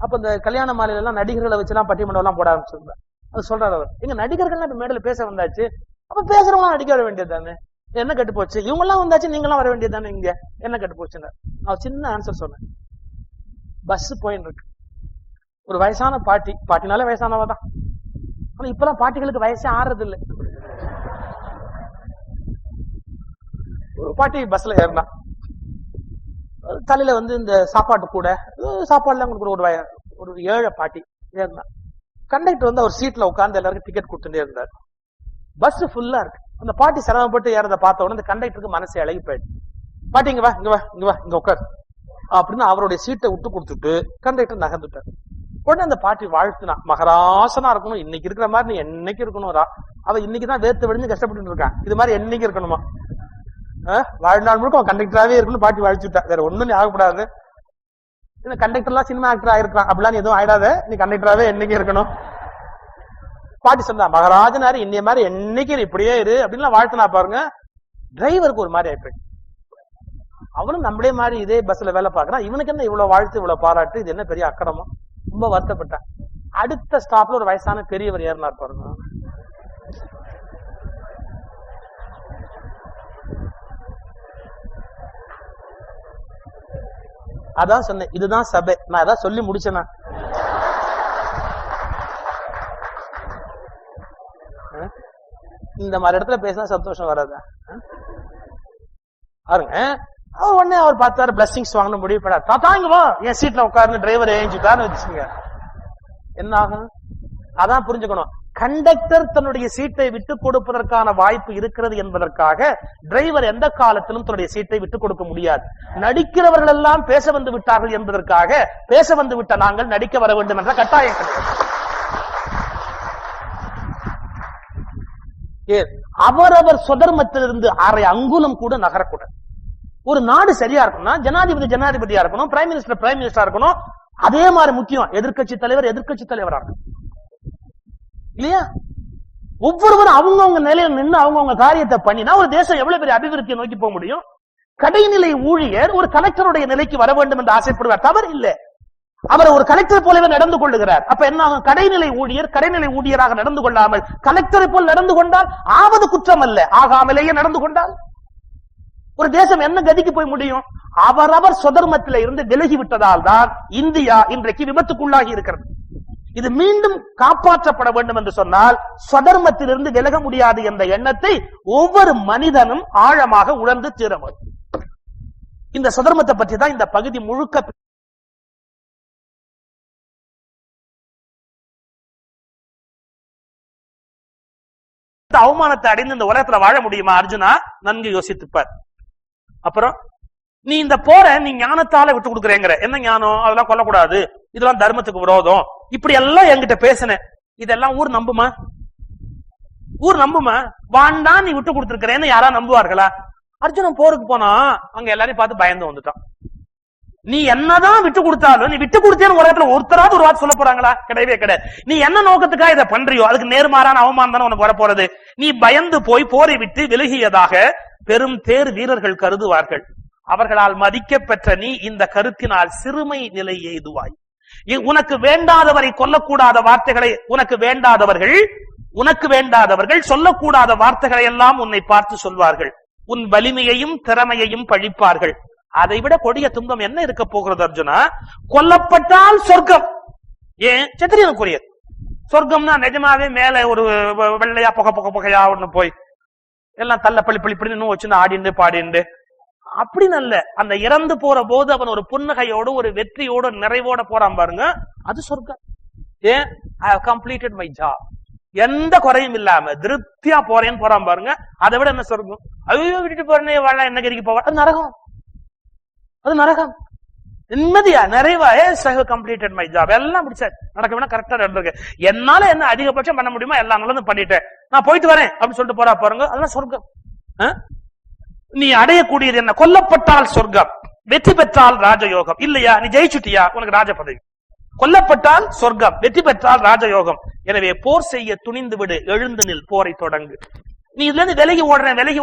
அப்ப இந்த கல்யாண மாலையில எல்லாம் நடிகர்களை வச்சுலாம் பட்டிமன்றம் எல்லாம் போட ஆரம்பிச்சிருந்தார். அது சொல்றாரு அவர், எங்க நடிகர்கள்லாம் இப்ப மேடையில பேச வந்தாச்சு, அப்ப பேசுறவங்க நடிக்க வர வேண்டியது தானே, என்ன கட்டு போச்சு? இவங்க எல்லாம் வந்தாச்சு, நீங்க எல்லாம் வர வேண்டியது தானே, இங்க என்ன கட்டு போச்சுன்னு நான் சின்ன ஆன்சர் சொன்னேன். பஸ் போயின்னு இருக்கு, ஒரு வயசான பாட்டினாலே வயசானவதான், ஆனா இப்பெல்லாம் பாட்டிகளுக்கு வயசே ஆறது இல்லை. ஒரு பாட்டி பஸ்ல ஏறினா, தலையில இந்த சாப்பாட்டு கூட சாப்பாடுலாம் ஒரு ஏழை பாட்டி ஏறினா. கண்டக்டர் அவர் சீட்ல உட்கார்ந்து எல்லாருக்கும் டிக்கெட் கொடுத்துட்டே இருந்தார். பஸ் ஃபுல்லா இருக்கு. அந்த பாட்டி சிரமப்பட்டு ஏறத பார்த்த உடனே அந்த கண்டக்டருக்கு மனசு இழகி போயிடுச்சு. பாட்டி இங்க வா, இங்க வா, இங்க வா, இங்க உட்கார் அப்படின்னு அவருடைய சீட்டை விட்டு கொடுத்துட்டு கண்டக்டர் நகர்ந்துட்டார். உடனே அந்த பாட்டி வாழ்த்துனா, மகராசனா இருக்கணும், இன்னைக்கு இருக்கிற மாதிரி நீ என்னைக்கு இருக்கணும், அவ இன்னைக்குதான் வேர்த்து விழுந்து கஷ்டப்பட்டு இருக்கான், இது மாதிரி என்னைக்கு இருக்கணுமா, வாழ்நாள் முழுக்க அவன் கண்டக்டராவே இருக்கணும் பாட்டி வாழ்த்துட்டா, வேற ஒண்ணும் ஆகக்கூடாது. கண்டக்டர் எல்லாம் சினிமா ஆக்டர் ஆயிருக்கான், அப்படிலாம் எதுவும் ஆயிடாத, நீ கண்டக்டராவே என்னைக்கு இருக்கணும். பாட்டி சொன்னா, மகாராஜனாரு இன்னைய மாதிரி என்னைக்கு இப்படியே இரு அப்படின்லாம் வாழ்த்துனா பாருங்க. டிரைவருக்கு ஒரு மாதிரி ஆயிப்போய், அவனும் நம்மளே மாதிரி இதே பஸ்ல வேலை பார்க்கறான், இவனுக்கு என்ன இவ்வளவு வாழ்த்து இவ்வளவு பாராட்டு, இது என்ன பெரிய அக்கறமா, ரொம்ப வருத்தப்பட்டான். அடுத்த ஸ்டாப்ல ஒரு வயசான பெரியவர் ஏறினார் பாருங்க. அதான் சொன்னேன், இதுதான் சபை. நான் அதான் சொல்லி முடிச்சேனா, இந்த மாதிரி இடத்துல பேசினா சந்தோஷம் வராதா பாருங்க. அவர் உடனே அவர் பார்த்தாரு, பிளஸிங்ஸ் வாங்கணும் முடிவு பண்ணார். தாத்தா இங்க வா, என் சீட்ல உட்கார்ந்து டிரைவர் ஏஞ்சுட்டான்னு வச்சுங்க, என்ன ஆகும்? அதான் புரிஞ்சுக்கணும். கண்டக்டர் தன்னுடைய சீட்டை விட்டு கொடுப்பதற்கான வாய்ப்பு இருக்கிறது என்பதற்காக டிரைவர் எந்த காலத்திலும் தன்னுடைய சீட்டை விட்டுக் கொடுக்க முடியாது. நடிக்கிறவர்கள் எல்லாம் பேச வந்து விட்டார்கள் என்பதற்காக பேச வந்து விட்ட நாங்கள் நடிக்க வர வேண்டும் என்ற கட்டாயம் அவரவர் சுதர்மத்திலிருந்து அரை அங்குலம் கூட நகரக்கூடாது. ஒரு நாடு சரியா இருக்கணும்னா ஜனாதிபதி ஜனாதிபதியா இருக்கணும், பிரைம் மினிஸ்டர் பிரைம் மினிஸ்டரா இருக்கணும். அதே மாதிரி முக்கியம், எதிர்கட்சி தலைவர் எதிர்கட்சி தலைவரா இருக்கணும் இல்லையா? ஒவ்வொருவரும் அவங்கவுங்க நிலையில நின்று அவங்கவுங்க காரியத்தை பண்ணினா ஒரு தேசம் எவ்வளவு பெரிய அபிவிருத்தியை நோக்கி போக முடியும். கடைநிலை ஊழியர் ஒரு கலெக்டருடைய நிலைக்கு வர வேண்டும் என்று ஆசைப்படுவார், தவறு இல்லை. அவர் ஒரு கலெக்டர் போலவே நடந்து கொள்ளுகிறார். அப்ப என்ன ஆகும்? கடைநிலை ஊழியர் கடைநிலை ஊழியராக நடந்து கொள்ளாமல் கலெக்டரை போல் நடந்து கொண்டால் ஆவது குற்றம் அல்ல, ஆகாமலேயே நடந்து கொண்டால் ஒரு தேசம் என்ன கதிக்கு போய் முடியும்? அவரவர் சுதர்மத்தில இருந்து விலகி விட்டதால் தான் இந்தியா இன்றைக்கு விபத்துக்குள்ளாகி இருக்கிறது. இது மீண்டும் காப்பாற்றப்பட வேண்டும் என்று சொன்னால் சுதர்மத்திலிருந்து விலக முடியாது என்ற எண்ணத்தை ஒவ்வொரு மனிதனும் ஆழமாக உணர்ந்து தீர வேண்டும். இந்த சுதர்மத்தை பற்றி தான் இந்த பகுதி முழுக்க. அவமானத்தை அடைந்து இந்த உலகத்துல வாழ முடியுமா அர்ஜுனா? நன்கு யோசித்துப்பார். அப்புறம் நீ இந்த போற நீ ஞானத்தால விட்டு கொடுக்குறேங்கிற. என்ன ஞானம்? அதெல்லாம் கொல்லக்கூடாது, இதெல்லாம் தர்மத்துக்கு விரோதம், இப்படி எல்லாம் என்கிட்ட பேசுன. இதெல்லாம் ஊர் நம்புமா? ஊர் நம்புமா? வாண்டா நீ விட்டு கொடுத்துருக்கிறேன்னு யாரா நம்புவார்களா? அர்ஜுனன் போருக்கு போனா அங்க எல்லாரையும் பார்த்து பயந்து வந்துட்டான். நீ என்னதான் விட்டு கொடுத்தாலும், நீ விட்டு கொடுத்தேன்னு ஒரு இடத்துல ஒருத்தராவது ஒரு வார்த்தை சொல்ல போறாங்களா? கிடையவே கிடையாது. நீ என்ன நோக்கத்துக்காக இதை பண்றியோ அதுக்கு நேர்மாறான அவமானம் தானே உனக்கு வரப்போறது. நீ பயந்து போய் போரை விட்டு விலகியதாக பெரும் தேர் வீரர்கள் கருதுவார்கள். அவர்களால் மதிக்கப்பெற்ற நீ இந்த கருத்தினால் சிறுமை நிலை எய்துவாய். உனக்கு வேண்டாதவரை கொல்லக்கூடாத வார்த்தைகளை, உனக்கு வேண்டாதவர்கள் சொல்லக்கூடாத வார்த்தைகளை எல்லாம் உன்னை பார்த்து சொல்வார்கள். உன் வலிமையையும் திறமையையும் பழிப்பார்கள். அதை விட கொடிய துன்பம் என்ன இருக்க போகிறது அர்ஜுனா? கொல்லப்பட்டால் சொர்க்கம். ஏன் சத்திரியனுக்குரிய சொர்க்கம்னா நிஜமாவே மேல ஒரு வெள்ளையா புகையா ஒண்ணு போய் எல்லாம் தள்ள பள்ளி வச்சு ஆடிண்டு பாடிண்டு அப்படி நல்ல. அந்த இறந்து போற போது அவன் ஒரு புன்னகையோடு ஒரு வெற்றியோடு நிறைவோட போறான் பாருங்க, அது சொர்க்கம். ஏன்? I have completed my job. எந்த குறையும் இல்லாம திருப்தியா போறேன்னு போறான் பாருங்க, அதை விட என்ன சொர்க்கம்? ஐயோ விட்டுட்டு போறேன்னு வாழ என்ன கறிக்கு போவா? அது நரகம். அது நரகம். நிம்மதியா நிறைவா கம்ப்ளீட்டட் மை ஜாப், எல்லாம் முடிச்சா நடக்க வேணா கரெக்டா நடந்திருக்கு. என்னால என்ன அதிகபட்சம் பண்ண முடியுமா எல்லாம் நல்லதும் பண்ணிட்டேன், நான் போயிட்டு வரேன் அப்படின்னு சொல்லிட்டு போறா பாருங்க, அதெல்லாம் சொர்க்கம். நீ அடையக்கூடியது என்ன? கொல்லப்பட்டால் சொர்க்கம், வெற்றி பெற்றால் ராஜயோகம். இல்லையா நீ ஜெயிச்சுட்டியா உனக்கு ராஜ பதவி. கொல்லப்பட்டால் சொர்க்கம், வெற்றி பெற்றால் ராஜயோகம். எனவே போர் செய்ய துணிந்து விடு, எழுந்து நில், போரை தொடங்கு. நீ இதுல இருந்து விலகி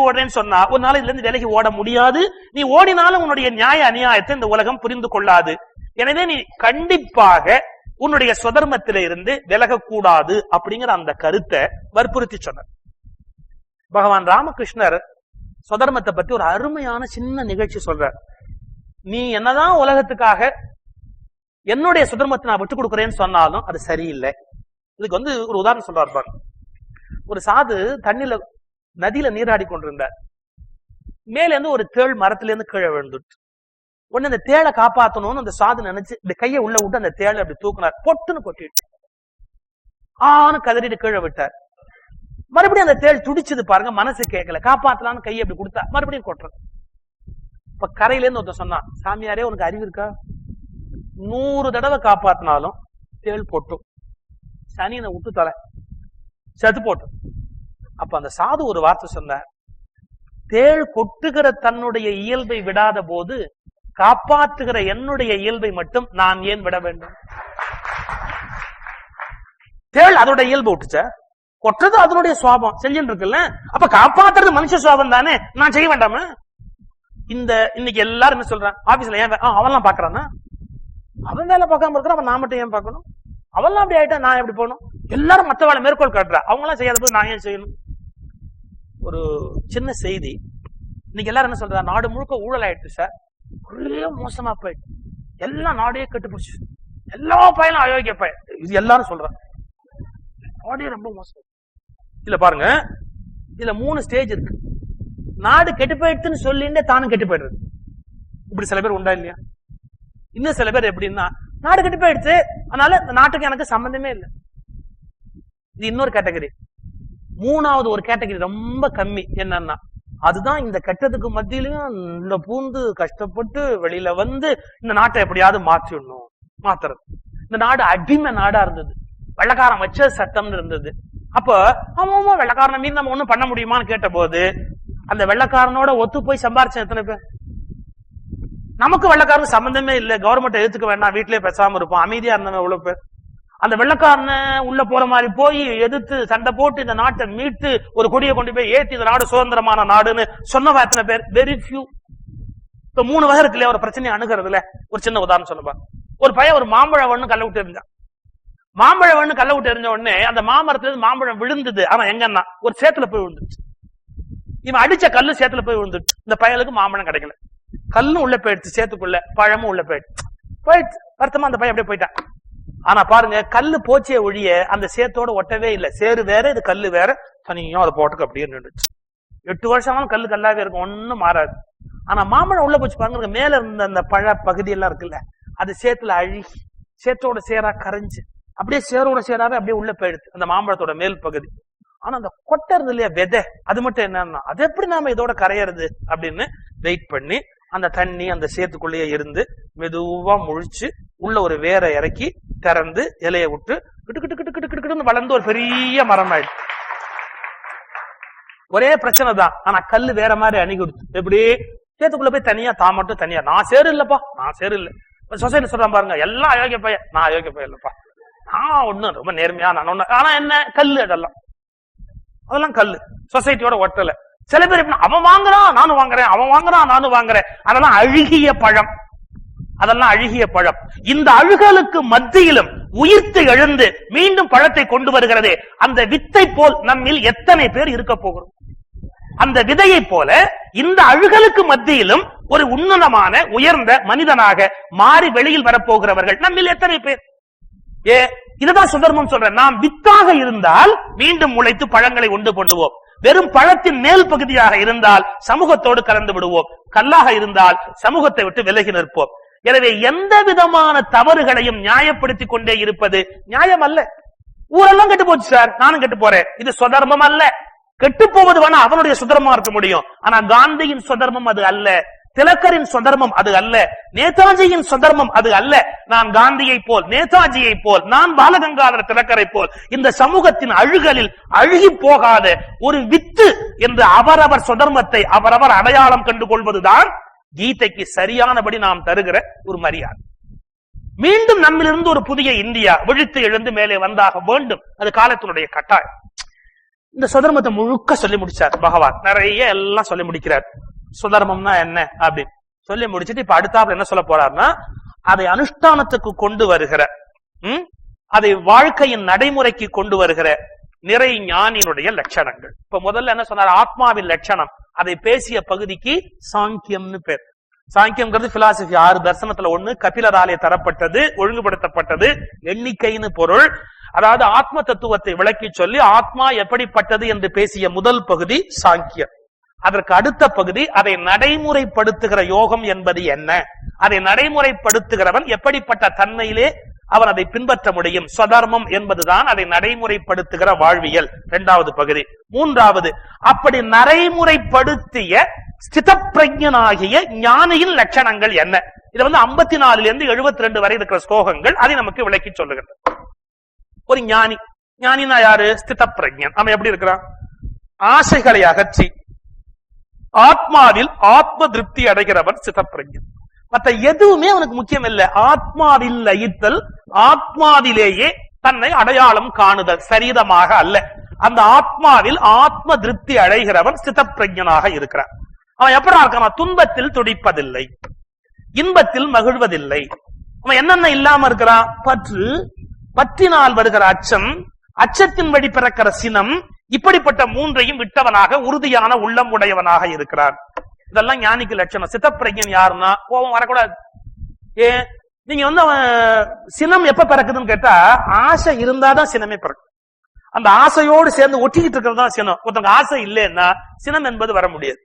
ஓடுறேன்னு சொன்னா உன்னால இதுல இருந்து விலகி ஓட முடியாது. நீ ஓடினாலும் உன்னுடைய நியாய அநியாயத்தை இந்த உலகம் புரிந்து கொள்ளாது. எனவே நீ கண்டிப்பாக உன்னுடைய சுதர்மத்தில இருந்து விலகக்கூடாது அப்படிங்கிற அந்த கருத்தை வற்புறுத்தி சொன்னார் பகவான் ராமகிருஷ்ணர். சுதர்மத்தை பத்தி ஒரு அருமையான சின்ன நிகழ்ச்சி சொல்றார். நீ என்னதான் உலகத்துக்காக என்னுடைய சுதர்மத்தை நான் விட்டு கொடுக்குறேன்னு சொன்னாலும் அது சரியில்லை. இதுக்கு ஒரு உதாரணம் சொல்றார் பாருங்க. ஒரு சாது தண்ணில நதியில நீராடி கொண்டிருந்தார். மேல இருந்து ஒரு தேள் மரத்துல இருந்து கீழே விழுந்துட்டு உடனே அந்த தேளை காப்பாத்தணும்னு அந்த சாது நினைச்சு இந்த கையை உள்ள விட்டு அந்த தேளை அப்படி தூக்குனார். பொட்டுன்னு கொட்டிட்டு ஆனு கதறிட்டு கீழே விட்டார். மறுபடியும் அந்த தேள் துடிச்சது பாருங்க, மனசு கேட்கல, காப்பாத்தலான்னு கையை அப்படி கொடுத்தா மறுபடியும் கொட்டுறது. இப்ப கரையில இருந்து ஒருத்தர் சொன்னான், சாமியாரே உனக்கு அறிவு இருக்கா? 100 தடவை காப்பாத்தினாலும் தேள் போட்டும், சனியனை விட்டு தலை செத்து போட்டும். அப்ப அந்த சாது ஒரு வார்த்தை சொன்னார், தேள் கொட்டுகிற தன்னுடைய இயல்பை விடாத போது காப்பாற்றுகிற என்னுடைய இயல்பை மட்டும் நான் ஏன் விட வேண்டும்? தேள் அதோட இயல்பை விட்டுச்ச, கொட்டுறது அதனுடைய சுவாபம் செஞ்சுட்டு இருக்குல்ல. அப்ப காப்பாத்துறது மனுஷ சுவாபம் தானே, நான் செய்ய வேண்டாம? இன்னைக்கு எல்லாரும் என்ன சொல்றான், ஆபீஸ்ல ஏன் அவன்லாம் பாக்குறான்னா, அவன் வேலை பார்க்காம இருக்கிறான், அவன் நான் மட்டும் ஏன் பார்க்கணும்? அவன்லாம் அப்படி ஆயிட்டா நான் எப்படி போகணும்? எல்லாரும் மற்ற வேலை மேற்கோள் காட்டுறா, அவங்க எல்லாம் செய்யாத போது நான் ஏன் செய்யணும்? ஒரு சின்ன செய்தி, இன்னைக்கு எல்லாரும் என்ன சொல்றா, நாடு முழுக்க ஊழல் ஆயிடுச்சு சார், ஒரே மோசமா போயிட்டு எல்லாம் நாடே கட்டுப்பிடிச்சு, எல்லா பையனும் அயோக்கிய பையன், இது எல்லாரும் சொல்றாங்க, நாடே ரொம்ப மோசம். இல்ல பாருங்க, இதுல 3 ஸ்டேஜ் இருக்கு. நாடு கெட்டு போயிடுச்சுன்னு சொல்லிட்டு தானும் கெட்டு போயிடுறது, இப்படி சில பேர் உண்டா இல்லையா? இன்னும் சில பேர் எப்படின்னா, நாடு கெட்டு போயிடுச்சு அதனால இந்த நாட்டுக்கு எனக்கு சம்பந்தமே இல்லை, இது இன்னொரு கேட்டகரி. 3வது ஒரு கேட்டகரி ரொம்ப கம்மி, என்னன்னா அதுதான் இந்த கெட்டதுக்கு மத்தியிலையும் இந்த பூந்து கஷ்டப்பட்டு வெளியில வந்து இந்த நாட்டை எப்படியாவது மாத்துறது. இந்த நாடு அடிமை நாடா இருந்தது, வெள்ளக்காரன் வச்ச சட்டம்னு இருந்தது. அப்ப ஆமா வெள்ளக்காரனை மீறி நம்ம ஒண்ணும் பண்ண முடியுமான்னு கேட்ட போது அந்த வெள்ளக்காரனோட ஒத்து போய் சம்பாரிச்ச எத்தனை பேர்? நமக்கு வெள்ளக்காரனுக்கு சம்பந்தமே இல்லை, கவர்மெண்ட் எதிர்த்துக்க வேண்டாம், வீட்டிலேயே பேசாம இருப்போம், அமைதியா இருந்தவங்க எவ்வளவு பேர்? அந்த வெள்ளக்காரனை உள்ள போற மாதிரி போய் எதிர்த்து சண்டை போட்டு இந்த நாட்டை மீட்டு ஒரு கொடியை கொண்டு போய் ஏத்தி இந்த நாடு சுதந்திரமான நாடுன்னு சொன்னவா எத்தனை பேர்? Very few. இப்ப 3 வகை இருக்குல்ல ஒரு பிரச்சனையை அணுகிறதுல. ஒரு சின்ன உதாரணம் சொல்லுவா. ஒரு பையன் ஒரு மாம்பழம் கல்ல விட்டு எறிஞ்சான். மாம்பழம் கல்ல விட்டு எறிஞ்ச உடனே அந்த மாமரத்துல இருந்து மாம்பழம் விழுந்தது. ஆனா எங்கன்னா ஒரு சேத்துல போய் விழுந்துச்சு. இவன் அடிச்ச கல்லு சேத்துல போய் விழுந்துச்சு. இந்த பயலுக்கு மாம்பழம் கிடைக்கல, கல்லும் உள்ள போயிடுச்சு சேத்துக்குள்ள, பழமும் உள்ள போயிடுச்சு. வருத்தமா அந்த பையன் அப்படியே போயிட்டான். ஆனா பாருங்க, கல்லு போச்சே ஒழிய அந்த சேத்தோட ஒட்டவே இல்லை. சேரு வேற, இது கல்லு வேற, தனியும் அதை போட்டுக்கு அப்படியே நின்றுச்சு. 8 வருஷம் கல்லு கல்லாவே இருக்கும், ஒன்னும் மாறாது. ஆனா மாம்பழம் உள்ள போச்சு பாருங்க, மேல இருந்த அந்த பழ பகுதி எல்லாம் இருக்குல்ல, அது சேத்துல அழுகி சேத்தோட சேரா கரைஞ்சு அப்படியே சேரோட சேராவே அப்படியே உள்ள போயிடுது அந்த மாம்பழத்தோட மேல் பகுதி. ஆனா அந்த கொட்டை இருந்து இல்லையா விதை, அது மட்டும் என்னன்னா அது எப்படி நாம இதோட கரையிறது அப்படின்னு வெயிட் பண்ணி அந்த தண்ணி அந்த சேத்துக்குள்ளேயே இருந்து மெதுவா முழிச்சு உள்ள ஒரு வேரை இறக்கி திறந்து இலைய விட்டு கிட்டு கிட்டு கிட்டு கிட்டு கிட்டுன்னு வளர்ந்து ஒரு பெரிய மரம் ஆயிடுச்சு. ஒரே பிரச்சனை தான், ஆனா கல்லு வேற மாதிரி அணுகிடுச்சு. எப்படி சேத்துக்குள்ள போய் தனியா தான் மட்டும் தனியா, நான் சேரு இல்லப்பா, நான் சேரு இல்ல. சொசைட்டி சொல்றான் பாருங்க, எல்லாம் அயோக்கிய பையன், நான் அயோக்கிய பையன் இல்லப்பா, நான் ஒண்ணு ரொம்ப நேர்மையா நான் ஒண்ணு. ஆனா என்ன கல்லு, அதெல்லாம் கல்லு, சொசைட்டியோட ஒட்டல. சில பேர் அவன் வாங்குறான் நானும் வாங்குறேன், அவன் வாங்குறான் நானும் வாங்குறேன், அதெல்லாம் அழுகிய பழம், அதெல்லாம் அழுகிய பழம். இந்த அழுகலுக்கு மத்தியிலும் உயிர்த்து எழுந்து மீண்டும் பழத்தை கொண்டு வருகிறதே, அந்த வித்தை போல் நம்மில் எத்தனை பேர் இருக்க போகிறோம்? அந்த விதையை போல இந்த அழுகலுக்கு மத்தியிலும் ஒரு உன்னதமான உயர்ந்த மனிதனாக மாறி வெளியில் வரப்போகிறவர்கள் நம்மில் எத்தனை பேர்? இதுதான் சுதர்மம் சொல்றேன். நாம் வித்தாக இருந்தால் மீண்டும் முளைத்து பழங்களை உண்டு பண்ணுவோம். வெறும் பழத்தின் மேல் பகுதியாக இருந்தால் சமூகத்தோடு கலந்து விடுவோம். கல்லாக இருந்தால் சமூகத்தை விட்டு விலகி நிற்போம். எனவே எந்த விதமான தவறுகளையும் நியாயப்படுத்திக் கொண்டே இருப்பது நியாயம் அல்ல. ஊரெல்லாம் கெட்டு போச்சு சார், நானும் கெட்டு போறேன், இது சுதர்மம் அல்ல. கெட்டு போவது வேணா அவனுடைய சுதர்மமா இருக்க முடியும், ஆனா காந்தியின் சுதர்மம் அது அல்ல, திலக்கரின் சுதர்மம் அது அல்ல, நேதாஜியின் சுதர்மம் அது அல்ல. நான் காந்தியை போல், நேதாஜியை போல், நான் பாலகங்காதர திலக்கரை போல் இந்த சமூகத்தின் அழுகலில் அழுகி போகாத ஒரு வித்து என்று அவரவர் சுதர்மத்தை அவரவர் அடையாளம் கண்டு கொள்வதுதான் கீதைக்கு சரியானபடி நாம் தருகிற ஒரு மரியாதை. மீண்டும் நம்மிலிருந்து ஒரு புதிய இந்தியா விழித்து எழுந்து மேலே வந்தாக வேண்டும், அது காலத்தினுடைய கட்டாயம். இந்த சுதர்மத்தை முழுக்க சொல்லி முடிச்சார் பகவான், நிறைய எல்லாம் சொல்லி முடிக்கிறார். சுதர்மம்னா என்ன அப்படின்னு சொல்லி முடிச்சுட்டு இப்ப அடுத்தாப்புல என்ன சொல்ல போறாருன்னா, அதை அனுஷ்டானத்துக்கு கொண்டு வருகிற, அதை வாழ்க்கையின் நடைமுறைக்கு கொண்டு வருகிற நிறை ஞானியினுடைய லட்சணங்கள். இப்ப முதல்ல என்ன சொன்னார், ஆத்மாவின் லட்சணம். அதை பேசிய பகுதிக்கு சாங்கியம்னு பேர். சாங்கியம்ங்கிறது பிலாசபி, 6 தர்சனத்துல ஒண்ணு, கபிலராலே தரப்பட்டது, ஒழுங்குபடுத்தப்பட்டது, எண்ணிக்கைன்னு பொருள். அதாவது ஆத்ம தத்துவத்தை விளக்கி சொல்லி ஆத்மா எப்படிப்பட்டது என்று பேசிய முதல் பகுதி சாங்கியம். அதற்கு அடுத்த பகுதி அதை நடைமுறைப்படுத்துகிற யோகம் என்பது என்ன, அதை நடைமுறைப்படுத்துகிறவன் எப்படிப்பட்ட தன்மையிலே அவன் அதை பின்பற்ற முடியும், ஸ்வதர்மம் என்பதுதான் அதை நடைமுறைப்படுத்துகிற வாழ்வியல், 2வது பகுதி. 3வது, அப்படி நடைமுறைப்படுத்திய ஸ்தித பிரஜனாகிய ஞானியின் லட்சணங்கள் என்ன. இது 54 இருந்து 72 வரை இருக்கிற ஸ்லோகங்கள் அதை நமக்கு விளக்கி சொல்லுகிறது. ஒரு ஞானி, ஞானினா யாரு? ஸ்தித பிரஜன். அவன் எப்படி இருக்கிறான்? ஆசைகளை அகற்றி ஆத்மாவில் ஆத்ம திருப்தி அடைகிறவன் ஸ்தித பிரஜன். மற்ற எதுவுமே அவனுக்கு முக்கியம் இல்லை. ஆத்மாவில் லயித்தல், ஆத்மாவிலேயே தன்னை அடையாளம் காணுதல், சரீரமாக அல்ல. அந்த ஆத்மாவில் ஆத்ம திருப்தி அடைகிறவன் ஸ்தித பிரஜனாக இருக்கிறான். அவன் எப்படி இருக்கான்? துன்பத்தில் துடிப்பதில்லை, இன்பத்தில் மகிழ்வதில்லை. அவன் என்னென்ன இல்லாம இருக்கிறான்? பற்று, பற்றினால் வருகிற அச்சம், அச்சத்தின் வழி பிறக்கிற சினம், இப்படிப்பட்ட 3ஐயும் விட்டவனாக உறுதியான உள்ளம் உடையவனாக இருக்கிறான். இதெல்லாம் ஞானிக்கு லட்சணம். சித்தப்பிரஜன் யாருன்னா கோபம் வரக்கூடாது. நீங்க அவன் சினம் எப்ப பிறக்குதுன்னு கேட்டா, ஆசை இருந்தாதான் சினமே பிறக்கும். அந்த ஆசையோடு சேர்ந்து ஒட்டிக்கிட்டு இருக்கிறது தான் சினம். ஒருத்தங்க ஆசை இல்லைன்னா சினம் என்பது வர முடியாது.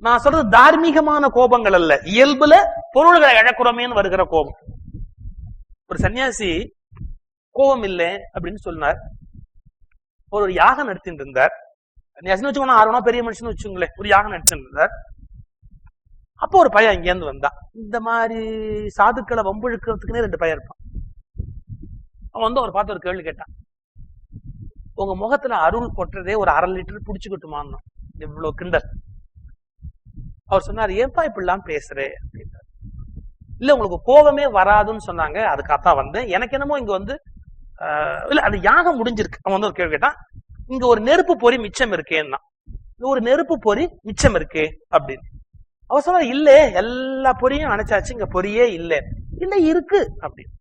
நான் சொல்றது தார்மீகமான கோபங்கள் அல்ல, இயல்புல பொருள்களை இழக்கிறோமேன்னு வருகிற கோபம். ஒரு சன்னியாசி கோபம் இல்லை அப்படின்னு சொன்னார். ஒரு யாகம் நடத்திட்டு இருந்தார். வச்சுக்கோங்க, ஆர்வனா பெரிய மனுஷன் வச்சுங்களேன், ஒரு யாகம் நடத்திட்டு இருந்தார். அப்போ ஒரு பையன் இங்கேருந்து வந்தான். இந்த மாதிரி சாதுக்களை வம்புழுக்கிறதுக்குன்னே 2 பையன் இருப்பான். அவன் அவர் பார்த்து ஒரு கேள்வி கேட்டான், உங்க முகத்துல அருள் கொட்டுறதே ஒரு 1/2 லிட்டர் புடிச்சுக்கிட்டுமான்னு. இவ்வளவு கிண்டல். அவர் சொன்னார், ஏன்பா இப்படிலாம் பேசுறே அப்படின்றார். இல்ல உங்களுக்கு கோபமே வராதுன்னு சொன்னாங்க, அதுக்காகத்தான் வந்தேன். எனக்கு என்னமோ இங்க இல்ல அந்த யாகம் முடிஞ்சிருக்கு. அவன் ஒரு கேள்வி கேட்டான், இங்க ஒரு நெருப்பு பொறி மிச்சம் இருக்கேன்னா, ஒரு நெருப்பு பொறி மிச்சம் இருக்கே அப்படின்னு. அவர் சொன்னார், இல்ல எல்லா பொரியும் அணைச்சாச்சு, இங்க பொரியே இல்ல. இல்ல இருக்கு அப்படின்னு.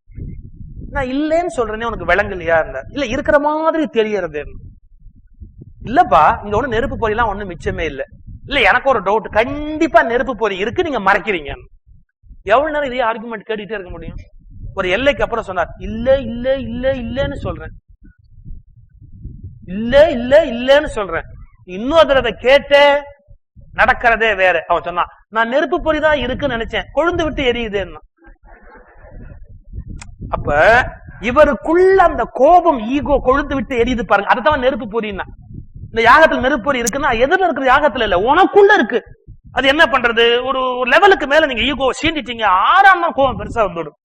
நான் இல்லேன்னு சொல்றேனே உனக்கு விளங்கலையா இருந்தார். இல்ல இருக்கிற மாதிரி தெரியறது. இல்லப்பா இங்க ஒண்ணு நெருப்பு பொறி எல்லாம் ஒண்ணும் மிச்சமே இல்ல. இல்ல எனக்கு ஒரு டவுட், கண்டிப்பா நெருப்பு பொறி இருக்கு, நீங்க மறைக்கிறீங்க. எவ்வளவு நேரம் இதே ஆர்குமெண்ட் கேட்டுட்டே இருக்க முடியும்? ஒரு எல்லைக்கு அப்புறம் சொன்னார், இல்ல இல்ல இல்ல இல்லன்னு சொல்றேன், இல்ல இல்ல இல்லன்னு சொல்றேன். இன்னொரு தடவை கேட்ட நடக்கிறதே வேற. அவன் சொன்னான், நான் நெருப்பு பொறிதான் இருக்குன்னு நினைச்சேன், கொழுந்து விட்டு எரியுதுன்னா. அப்ப இவருக்குள்ள அந்த கோபம், ஈகோ கொழுந்து விட்டு எரியுது பாருங்க, அதுதான் நெருப்பு பொறின்னா. இந்த யாகத்துல நெருப்பு பொறி இருக்குன்னா எதிரில் இருக்கிற யாகத்துல இல்ல, உனக்குள்ள இருக்கு. அது என்ன பண்றது, ஒரு லெவலுக்கு மேல நீங்க ஈகோ சீண்டிட்டீங்க, ஆறாம் கோபம் பெருசா வந்துடும்.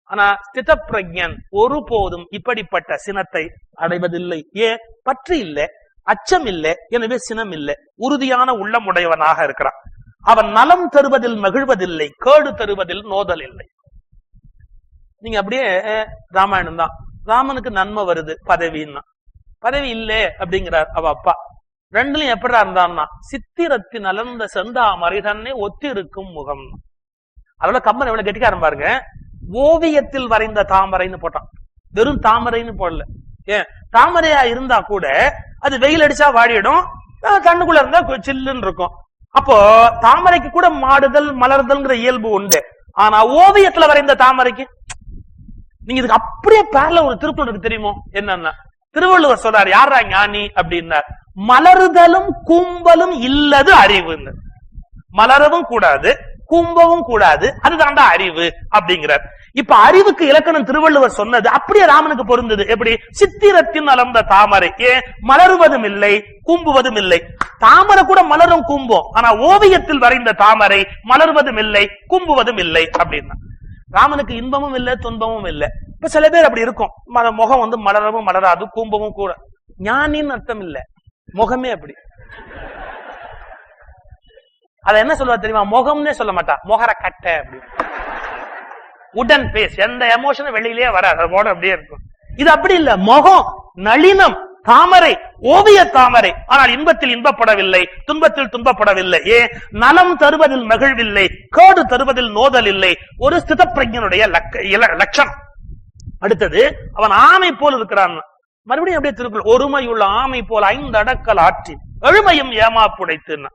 ஆனா ஸ்தித பிரஜன் ஒருபோதும் இப்படிப்பட்ட சினத்தை அடைவதில்லை. ஏன்? பற்று இல்லை, அச்சம் இல்லை, எனவே சினம் இல்லை. உறுதியான உள்ளம் உடையவனாக இருக்கிறான். அவன் நலம் தருவதில் மகிழ்வதில்லை, கேடு தருவதில் நோதல் இல்லை. நீங்க அப்படியே ராமாயணம் தான், ராமனுக்கு நன்மை வருது பதவின்னா, பதவி இல்லே அப்படிங்கிறார் அவ அப்பா. ரெண்டுலயும் எப்படா இருந்தான்னா, சித்திரத்தின் அலர்ந்த செந்தாமரை தன்னை ஒத்தி இருக்கும் முகம். அதோட கம்பன் எவ்வளவு கெட்டிக்காரன் பாருங்க, ஓவியத்தில் வரைந்த தாமரைன்னு போட்டான், வெறும் தாமரைன்னு போடல. ஏன்? தாமரையா இருந்தா கூட அது வெயில் அடிச்சா வாடிடும், கண்ணுக்குள்ள இருந்தா சில்லுன்னு இருக்கும். அப்போ தாமரைக்கு கூட மாடுதல் மலர்தல்ங்கிற இயல்பு உண்டு. ஆனா ஓவியத்துல வரைந்த தாமரைக்கு நீங்க இதுக்கு அப்படியே பேரல ஒரு திருக்குறள் தெரியுமோ என்னன்னா, திருவள்ளுவர் சொல்றாரு, யாரா ஞானி அப்படின்னார், மலருதலும் கூம்பலும் இல்லது அறிவுன்னு. மலரவும் கூடாது, கூம்பவும் கூடாது, அதுதான்டா அறிவு அப்படிங்கிறார். இப்ப அறிவுக்கு இலக்கணம் திருவள்ளுவர் சொன்னது அப்படியே ராமனுக்கு பொருந்தது. எப்படி? சித்திரத்தின் அலர்ந்த தாமரை. ஏன்? மலருவதும் இல்லை, கூம்புவதும் இல்லை. தாமரை கூட மலரும் கூம்பும், ஆனா ஓவியத்தில் வரைந்த தாமரை மலர்வதும் இல்லை, கூம்புவதும் இல்லை அப்படின்னா ராமனுக்கு இன்பமும் இல்லை, துன்பமும் இல்லை. இப்ப சில பேர் அப்படி இருக்கும், முகம் வந்து மலரவும் மலராது, கூம்பவும் கூட. ஞானின்னு அர்த்தம் இல்ல, முகமே அப்படி. அத என்ன சொல்லுவா தெரியுமா? முகம்னே சொல்ல மாட்டா, முகர கட்டை அப்படி. உடன் பேஸ், எந்த எமோஷனும் வெளியிலேயே வராது, அதோட அப்படியே இருக்கும். இது அப்படி இல்ல, முகம் நளினம், தாமரை, ஓவிய தாமரை. ஆனால் இன்பத்தில் இன்பப்படவில்லை, துன்பத்தில் துன்பப்படவில்லை. ஏன்? நலம் தருவதில் மகிழ்வில்லை, கேடு தருவதில் நோதல் இல்லை. ஒரு ஸ்தித பிரஜனுடைய லட்சணம். அடுத்தது, அவன் ஆமை போல் இருக்கிறான். மறுபடியும் அப்படியே திருக்குறள், ஒருமையுள்ள ஆமை போல் 5 அடக்கல் ஆற்றி எழுமையும் ஏமாப்புடைத்துன்னா.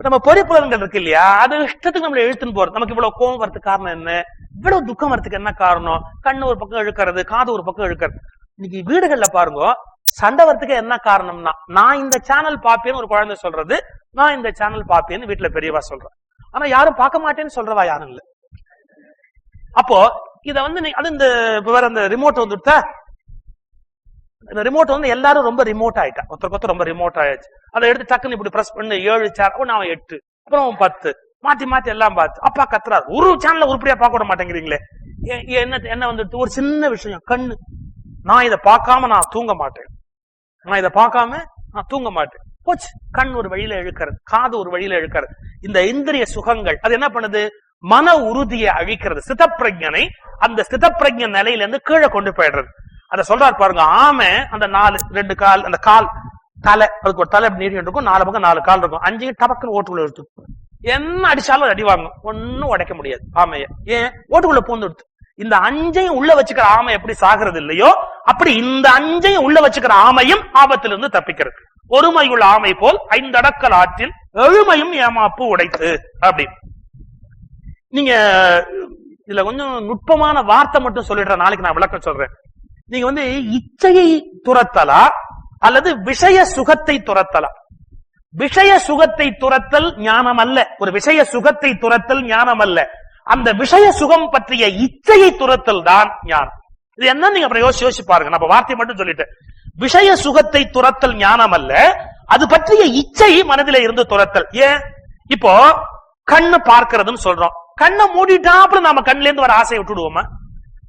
நம்ம பொறிப்புலன்கள் இருக்கு இல்லையா, அது இஷ்டத்துக்கு நம்மள இழுத்துன்னு போறது. நமக்கு இவ்வளவு கோபம் வரதுக்கு காரணம் என்ன, இவ்வளவு துக்கம் வரதுக்கு என்ன காரணம்? கண்ணு ஒரு பக்கம் இழுக்கிறது, காது ஒரு பக்கம் இழுக்கிறது. இன்னைக்கு வீடுகள்ல பாருங்க, சண்டை வரத்துக்கு என்ன காரணம்னா, நான் இந்த சேனல் பாப்பேன்னு ஒரு குழந்தை சொல்றது, நான் இந்த சேனல் பாப்பேன்னு வீட்டுல பெரியவா சொல்றேன். ஆனா யாரும் பார்க்க மாட்டேன்னு சொல்றவா யாரும் இல்ல. அப்போ இத வந்து அது இந்த வேற அந்த ரிமோட் வந்துட்டா, இந்த ரிமோட் வந்து எல்லாரும் ரொம்ப ரிமோட் ஆயிட்டா, ஒருத்தருக்கு ரொம்ப ரிமோட் ஆயிடுச்சு. அதை எடுத்து டக்குன்னு இப்படி பிரஸ் பண்ணு, 7 சேனல், நான் 8, அப்புறம் 10, மாத்தி மாத்தி எல்லாம் பார்த்து அப்பா கத்துறாரு, ஒரு சேனல்ல உருப்படியா பார்க்க விட மாட்டேங்கிறீங்களே. என்ன வந்துட்டு ஒரு சின்ன விஷயம், கண்ணு. நான் இதை பார்க்காம நான் தூங்க மாட்டேன், நான் இதை பார்க்காம நான் தூங்க மாட்டேன். போச்சு, கண் ஒரு வழியில இழுக்கிறது, காது ஒரு வழியில இழுக்கிறது. இந்த இந்திரிய சுகங்கள் அது என்ன பண்ணுது? மன உறுதியை அழிக்கிறது. ஸ்திதப்பிரஜனை அந்த ஸ்திதப்பிரஜ நிலையில இருந்து கீழே கொண்டு போயிடுறது. அத சொல்றாரு பாருங்க, ஆமை அந்த 2 கால், அந்த கால் தலை, அதுக்கு ஒரு தலை நீட்டி இருக்கும், 4 பக்கம் 4 கால் இருக்கும், 5 டபக்குன்னு ஓட்டுக்குள்ள எடுத்து என்ன அடிச்சாலும் அடி வாங்கும், ஒன்னும் உடைக்க முடியாது ஆமைய. ஏன்? ஓட்டுக்குள்ள பூந்து எடுத்து. இந்த 5ஐயும் உள்ள வச்சுக்கிற ஆமை எப்படி சாகிறது இல்லையோ, அப்படி இந்த 5ஐயும் உள்ள வச்சுக்கிற ஆமையும் ஆபத்திலிருந்து தப்பிக்கிறது. ஒருமையுள்ள ஆமை போல் 5 அடக்கல் ஆற்றில் எழுமையும் ஏமாப்பு உடைத்து. அப்படி நீங்க இதுல கொஞ்சம் நுட்பமான வார்த்தை மட்டும் சொல்லிடுற, நாளைக்கு நான் விளக்கம் சொல்றேன். நீங்க வந்து இச்சையை துரத்தலா அல்லது விஷய சுகத்தை துரத்தலா? விஷய சுகத்தை துரத்தல் ஞானம் அல்ல. ஒரு விஷய சுகத்தை துரத்தல் ஞானம் அல்ல. அந்த விஷய சுகம் பற்றிய இச்சையை துரத்தல் தான் ஞானம். இது என்ன நீங்க அப்புறம் யோசிச்சு பாருங்க. நம்ம வார்த்தை மட்டும் சொல்லிட்டேன். விஷய சுகத்தை துரத்தல் ஞானம் அல்ல, அது பற்றிய இச்சை மனதில இருந்து துரத்தல். ஏன்? இப்போ கண்ணு பார்க்கிறதும் சொல்றோம், கண்ணை மூடிட்டாப்புல நாம கண்ணுல இருந்து வர ஆசையை விட்டுடுவோமா?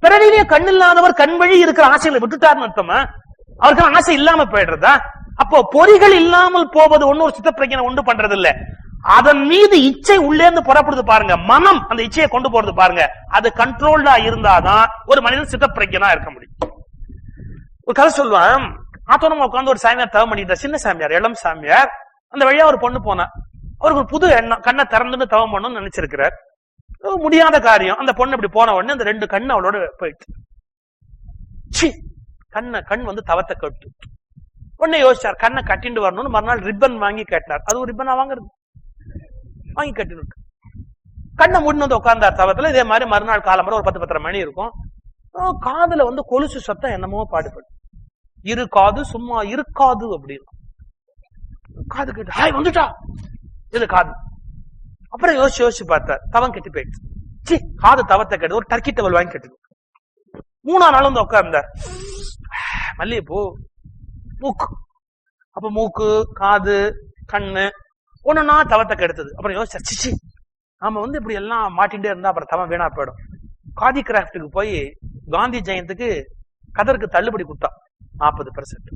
பிறவிலேயே கண் இல்லாதவர் கண் வழி இருக்கிற ஆசைகளை விட்டுட்டாருன்னு அர்த்தமா? அவருக்கு ஆசை இல்லாம போயிடுறதா? அப்போ பொறிகள் இல்லாமல் போவது ஒண்ணு ஒரு சித்தப்பிரஜனை உண்டு பண்றது இல்ல, அதன் மீது இச்சை உள்ளே இருந்து புறப்படுது பாருங்க, மனம் அந்த இச்சையை கொண்டு போறது பாருங்க, அது கண்ட்ரோல்டா இருந்தாதான் ஒரு மனிதன் சித்தப்பிரஜனா இருக்க முடியும். ஒரு கதை சொல்லுவான், ஆத்தோனமா உட்காந்து ஒரு சாமியார் தவம் பண்ணிட்ட, சின்ன சாமியார், இளம் சாமியார். அந்த வழியா ஒரு பொண்ணு போனா, அவருக்கு ஒரு புது எண்ணம், கண்ணை திறந்துட்டு தவம் பண்ணணும்னு நினைச்சிருக்கிறார். முடியாத காரியம். அந்த பொண்ணு இப்படி போன உடனே அந்த 2 கண்ணு அவளோட போயிட்டு, கண் வந்து தவத்தை கட்டு. உடனே யோசிச்சார், கண்ணை கட்டிட்டு வரணும்னு மறுநாள் ரிப்பன் வாங்கி கட்டினார். அது ஒரு ரிப்பனா வாங்குறது, வாங்கி கட்டிட்டு கண்ணை மூடினு வந்து உட்கார்ந்தார் தவத்துல. இதே மாதிரி மறுநாள் காலம்பரம் ஒரு 10-10:30 மணி இருக்கும். காதுல வந்து கொலுசு சத்தம் என்னமோ பாடுபடு, இரு காது சும்மா இருக்காது அப்படின்னு காது கேட்டு, ஹாய் வந்துட்டா, இது காது. அப்புறம் யோசிச்சு பார்த்தார், தவம் கெட்டு போயிடுச்சு. காது தவத்தை கேட்டு ஒரு டர்க்கி டவல் வாங்கி கட்டு. 3ஆம் நாள் வந்து உட்கார்ந்தார், மல்லிகைப்பூ, மூக்கு. அப்ப மூக்கு, காது, கண்ணு ஒண்ணுன்னா தவத்தை கெடுத்தது. அப்புறம் யோசிச்சு நாம இப்படி எல்லாம் மாட்டிகிட்டே இருந்தா அப்புறம் தவம் வீணா போயிடும். காதி கிராஃப்டுக்கு போய் காந்தி ஜெயந்திக்கு கதருக்கு தள்ளுபடி கொடுத்தா 40%.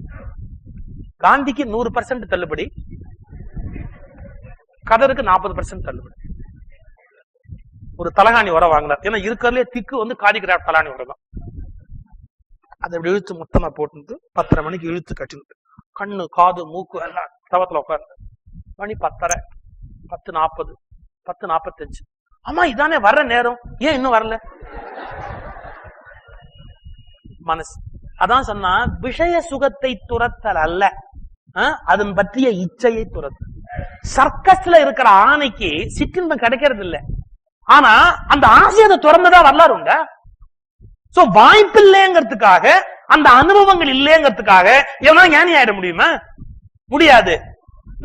காந்திக்கு 100% தள்ளுபடி, கதருக்கு 40% தள்ளுபடி. ஒரு தலகாணி உரம் வாங்கினார். ஏன்னா இருக்கிறதுலே திக்கு காதி கிராஃப்ட் தலகாணி உரம் தான். அதை இப்படி இழுத்து மொத்தமா போட்டு 10:30 மணிக்கு இழுத்து கட்டிட்டு கண்ணு காது மூக்கு எல்லாம் தவத்துல உட்கார்ந்து மணி 10:30, 10:40, 10:45. ஆமா இதானே வர்ற நேரம், ஏன் இன்னும் வரல? மனசு அதான் சொன்னா விஷய சுகத்தை துரத்தல் அல்ல, அதன் பற்றிய இச்சையை துரத்தல். சர்க்கஸ்ல இருக்கிற ஆணைக்கு சிற்றின்பம் கிடைக்கிறது இல்லை, ஆனா அந்த ஆசையை துறந்துதான் வரலாறுங்க. சோ வாய்ப்பு இல்லைங்கிறதுக்காக, அந்த அனுபவங்கள் இல்லைங்கிறதுக்காக எவனா ஞானி ஆயிட முடியுமா? முடியாது.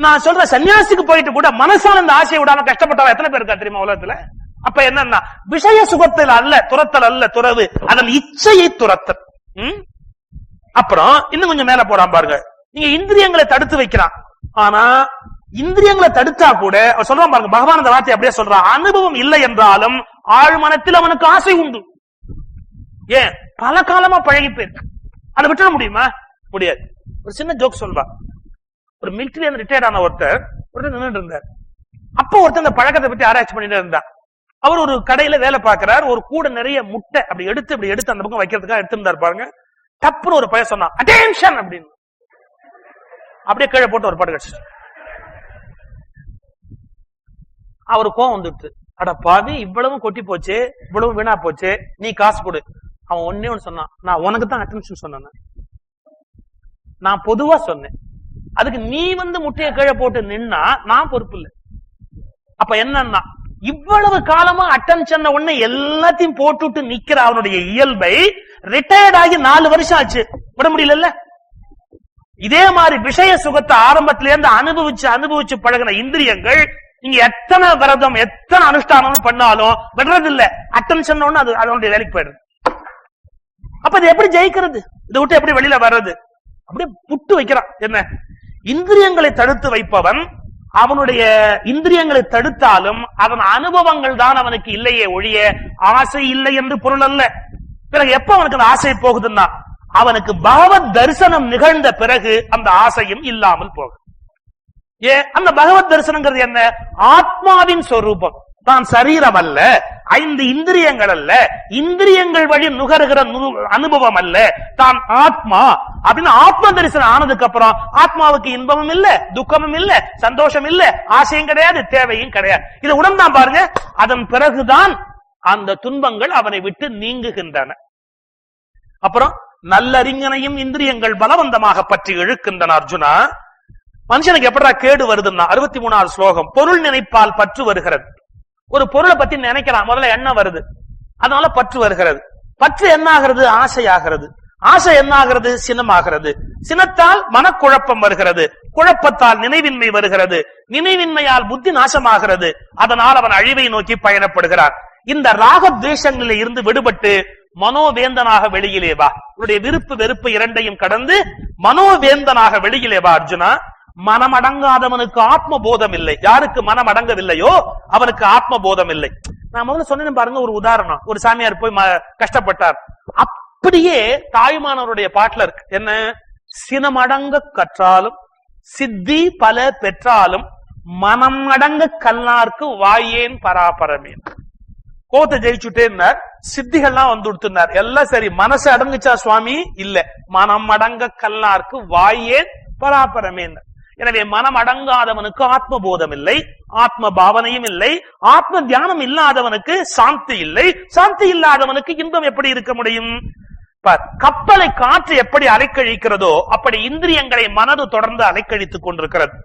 நான் சொல்ற சன்னியாசிக்கு போயிட்டு கூட மனசால இந்த ஆசையை விடாம கஷ்டப்பட்டவன் எத்தனை பேர் இருக்கா தெரியுமா உலகத்துல? அப்ப என்னன்னா விஷய சுகத்தில் அல்ல துரத்தல் அல்ல துறவு, அதன் இச்சையை துரத்தல். அப்புறம் இன்னும் கொஞ்சம் மேல போறான் பாருங்க. நீங்க இந்திரியங்களை தடுத்து வைக்கிறான், ஆனா இந்திரியங்களை தடுத்தா கூட சொல்றான் பாருங்க, பகவான் இந்த வார்த்தை அப்படியே சொல்றான், அனுபவம் இல்லை என்றாலும் ஆழ்மனத்தில் அவனுக்கு ஆசை உண்டு. ஏன்? பல காலமா பழகி போயிருக்கு. அதை விட்டுட முடியுமா? முடியாது. ஒரு சின்ன ஜோக் சொல்வா. ஒரு மிலிட்டரி ரிட்டையர்ட் ஆன ஒருத்தர் நின்றுட்டு இருந்தார். அப்ப ஒருத்தர் இந்த பழக்கத்தை பத்தி ஆராய்ச்சி பண்ணிட்டு இருந்தா. அவர் ஒரு கடையில வேலை பார்க்கிறார். ஒரு கூட நிறைய முட்டை அப்படி எடுத்து அந்த பக்கம் வைக்கிறதுக்காக எடுத்திருந்தாரு பாருங்க. தப்புன்னு ஒரு பையன் சொன்னான், அட்டென்ஷன் அப்படின்னு. அப்படியே கீழே போட்டு ஒரு பாட்டு கடிச்சு. அவரு கோவம் வந்துட்டு, அட பாவி, இவ்வளவு கொட்டி போச்சு, இவ்வளவு வீணா போச்சு, நீ காசு கொடு. அவன் ஒன்னே ஒன்னு சொன்னான், நான் உனக்கு தான் அட்டென்ஷன் சொன்னேன், நான் பொதுவா சொன்னேன், அதுக்கு நீ முட்டையை கீழே போட்டு நின்னா நான் பொறுப்பு இல்லை. அப்ப என்னன்னா இவ்வளவு காலமா அட்டென்ஷன் ஒண்ணு எல்லாத்தையும் போட்டுட்டு நிக்கிற அவனுடைய இயல்பை ரிட்டையர்ட் ஆகி 4 வருஷம் ஆச்சு, விட முடியல. இதே மாதிரி விஷய சுகத்தை ஆரம்பத்திலேருந்து அனுபவிச்சு பழகின இந்திரியங்கள் நீங்க எத்தனை விரதம் எத்தனை அனுஷ்டானம் பண்ணாலும் விடுறது இல்ல. அட்டென்ஷன் ஒண்ணு அது அதனுடைய வேலைக்கு போயிடுது. அப்ப இது எப்படி ஜெயிக்கிறது? இதை விட்டு எப்படி வெளியில வர்றது? அப்படியே புட்டு வைக்கிறான். என்ன? இந்திரியங்களை தடுத்து வைப்பவன் அவனுடைய இந்திரியங்களை தடுத்தாலும் அவன் அனுபவங்கள் தான் அவனுக்கு இல்லையே ஒழிய ஆசை இல்லை என்று பொருள் அல்ல. பிறகு எப்ப அவனுக்கு அந்த ஆசை போகுதுன்னா அவனுக்கு பகவத் தரிசனம் நிகழ்ந்த பிறகு அந்த ஆசையும் இல்லாமல் போகும். ஏன்? அந்த பகவத் தரிசனங்கிறது என்ன? ஆத்மாவின் சொரூபம் தான், சரீரம் அல்ல, 5 இந்திரியங்கள் அல்ல, இந்திரியங்கள் வழி நுகர்கிற அனுபவம் அல்ல, தான் ஆத்மா அப்படின்னு ஆத்ம தரிசனம் ஆனதுக்கு அப்புறம் ஆத்மாவுக்கு இன்பமும் இல்ல, துக்கமும் இல்ல, சந்தோஷம் இல்ல, ஆசையும் கிடையாது, தேவையும் கிடையாது. இதை உணர்ந்தான் பாருங்க. அதன் பிறகுதான் அந்த துன்பங்கள் அவனை விட்டு நீங்குகின்றன. அப்புறம் நல்லறிஞனையும் இந்திரியங்கள் பலவந்தமாக பற்றி இழுக்கின்றன. அர்ஜுனா, மனுஷனுக்கு எப்படா கேடு வருதுன்னா 63வது ஸ்லோகம், பொருள் நினைப்பால் பற்று வருகிறது. ஒரு பொருளை பத்தி நினைக்கிறான், முதல்ல எண்ணம் வருது, அதனால பற்று வருகிறது. பற்று என்ன ஆகிறது? ஆசையாகிறது. ஆசை என்ன ஆகிறது? சினமாகிறது. சினத்தால் மனக்குழப்பம் வருகிறது, குழப்பத்தால் நினைவின்மை வருகிறது, நினைவின்மையால் புத்தி நாசமாகிறது. அதனால் அவன் அழிவை நோக்கி பயணப்படுகிறான். இந்த ராகத்வேஷங்களில் இருந்து விடுபட்டு மனோவேந்தனாக வெளியிலே வா. உன்னுடைய விருப்பு வெறுப்பு இரண்டையும் கடந்து மனோவேந்தனாக வெளியிலே வா அர்ஜுனா. மனமடங்காதவனுக்கு ஆத்ம போதம் இல்லை. யாருக்கு மனம் அடங்கவில்லையோ அவனுக்கு ஆத்ம போதம் இல்லை. நான் முதல்ல சொன்னேன் பாருங்க, ஒரு உதாரணம். ஒரு சாமியார் போய் கஷ்டப்பட்டார். அப்படியே தாய்மானவருடைய பாட்டுல இருக்கு. என்ன? சினமடங்க கற்றாலும் சித்தி பல பெற்றாலும் மனம் அடங்க கல்லார்க்கு வாயேன் பராபரமேன். கோத்தை ஜெயிச்சுட்டே இருந்தார், சித்திகள்லாம் வந்து கொடுத்திருந்தார். எல்லாம் சரி, மனசு அடங்குச்சா சுவாமி? இல்ல. மனம் அடங்க கல்லார்க்கு வாயேன் பராபரமேன். எனவே மனம் அடங்காதவனுக்கு ஆத்ம போதம் இல்லை, ஆத்ம பாவனையும் இல்லை, ஆத்ம தியானம் இல்லாதவனுக்கு சாந்தி இல்லை, சாந்தி இல்லாதவனுக்கு இன்பம் எப்படி இருக்க முடியும்? கப்பலை காற்று எப்படி அலைக்கழிக்கிறதோ அப்படி இந்திரியங்களை மனது தொடர்ந்து அலைக்கழித்துக் கொண்டிருக்கிறது.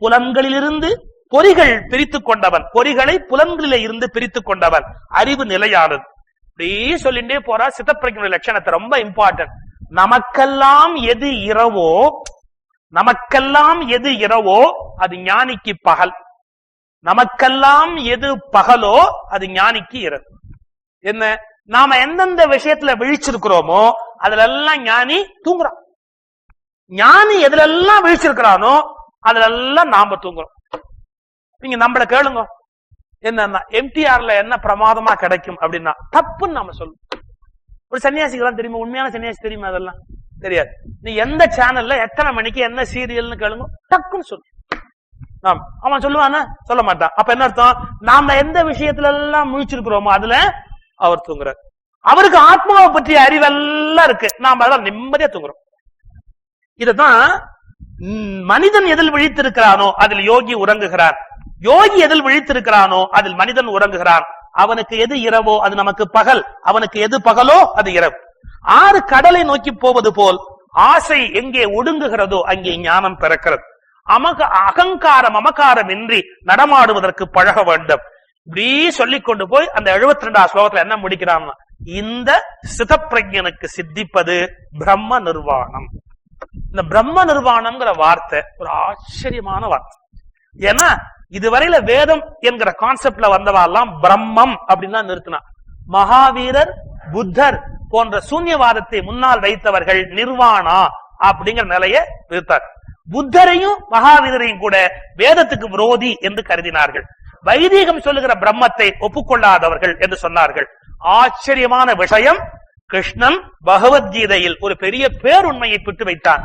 புலன்களிலிருந்து பொறிகள் பிரித்துக் கொண்டவன், பொறிகளை புலன்களில இருந்து பிரித்துக் கொண்டவன். அறிவு நிலையானது. அப்படியே சொல்லிட்டே போறா. சித்தப்பிரஜனுடைய லட்சணத்தை ரொம்ப இம்பார்ட்டன்ட். நமக்கெல்லாம் எது இரவோ அது ஞானிக்கு பகல், நமக்கெல்லாம் எது பகலோ அது ஞானிக்கு இரவு. என்ன? நாம எந்தெந்த விஷயத்துல விழிச்சிருக்கிறோமோ அதுல எல்லாம் ஞானி தூங்குறான். ஞானி எதுல எல்லாம் விழிச்சிருக்கிறானோ அதுல எல்லாம் நாம தூங்குறோம். நீங்க நம்மள கேளுங்க, என்ன எம்டிஆர்ல என்ன பிரமாதமா கிடைக்கும் அப்படின்னா தப்புன்னு நாம சொல்லுவோம். ஒரு சன்னியாசிக்கெல்லாம் தெரியுமா? உண்மையான சன்னியாசி தெரியுமா? அதெல்லாம் தெரியாது. நீ எந்த சேனல்ல எத்தனை மணிக்கு என்ன சீரியல்னு கேளுங்க, டக்குன்னு சொல்லு. அவன் சொல்லுவானா? சொல்ல மாட்டான். அப்ப என்ன அர்த்தம்? நாம எந்த விஷயத்துல எல்லாம் முழிச்சிருக்கிறோமோ அதுல அவர் தூங்குறார். அவருக்கு ஆத்மாவை பற்றிய அறிவெல்லாம் இருக்கு, நாம அதெல்லாம் நிம்மதியா தூங்குறோம். இததான் மனிதன் எதில் விழித்திருக்கிறானோ அதில் யோகி உறங்குகிறார், யோகி எதில் விழித்திருக்கிறானோ அதில் மனிதன் உறங்குகிறான். அவனுக்கு எது இரவோ அது நமக்கு பகல், அவனுக்கு எது பகலோ அது இரவு. ஆறு கடலை நோக்கி போவது போல் ஆசை எங்கே ஒடுங்குகிறதோ அங்கே ஞானம் பிறக்கிறது. அகங்காரம் அமகாரம் இன்றி நடமாடுவதற்கு பழக வேண்டும். இப்படி சொல்லிக் கொண்டு போய் அந்த 72ஆம் ஸ்லோகத்துல என்ன முடிக்கிறான்? இந்த சிதப்பிரஜனுக்கு சித்திப்பது பிரம்ம நிர்வாணம். இந்த பிரம்ம நிர்வாணம்ங்கிற வார்த்தை ஒரு ஆச்சரியமான வார்த்தை. ஏன்னா இதுவரையில வேதம் என்கிற கான்செப்ட்ல வந்தவாலாம் பிரம்மம் அப்படின்னு நிறுத்தினா. மகாவீரர், புத்தர் போன்ற சூன்யவாதத்தை முன்னால் வைத்தவர்கள் நிர்வாணா அப்படிங்கிற நிலையை நிறுத்தார். புத்தரையும் மகாவீரரையும் கூட வேதத்துக்கு விரோதி என்று கருதினார்கள். வைதீகம் சொல்லுகிற பிரம்மத்தை ஒப்புக்கொள்ளாதவர்கள் என்று சொன்னார்கள். ஆச்சரியமான விஷயம், கிருஷ்ணன் பகவத்கீதையில் ஒரு பெரிய பேருண்மையை பெற்று வைத்தான்.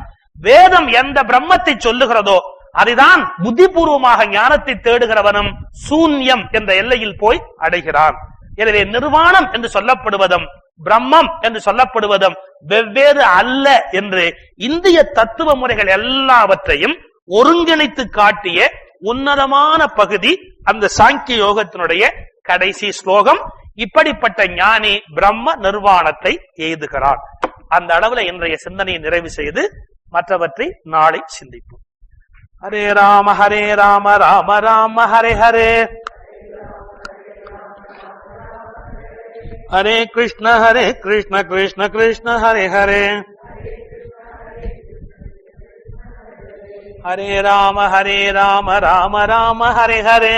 வேதம் எந்த பிரம்மத்தை சொல்லுகிறதோ அதுதான் புத்திபூர்வமாக ஞானத்தை தேடுகிறவனும் சூன்யம் என்ற எல்லையில் போய் அடைகிறான். எனவே நிர்வாணம் என்று சொல்லப்படுவதும் பிரம்மம் என்று சொல்லப்படுவதும் வெவ்வேறு அல்ல என்று இந்திய தத்துவ முறைகள் எல்லாவற்றையும் ஒருங்கிணைத்து காட்டிய உன்னதமான பகுதி அந்த சாங்கிய யோகத்தினுடைய கடைசி ஸ்லோகம். இப்படிப்பட்ட ஞானி பிரம்ம நிர்வாணத்தை எய்துகிறான். அந்த அளவுல இன்றைய சிந்தனையை நிறைவு செய்து மற்றவற்றை நாளை சிந்திப்போம். ஹரே ராம ராம ராம ஹரே ஹரே, ஹரே கிருஷ்ண கிருஷ்ண கிருஷ்ண ஹரே ஹரே, ஹரே ராம ராம ராம ஹரே ஹரே.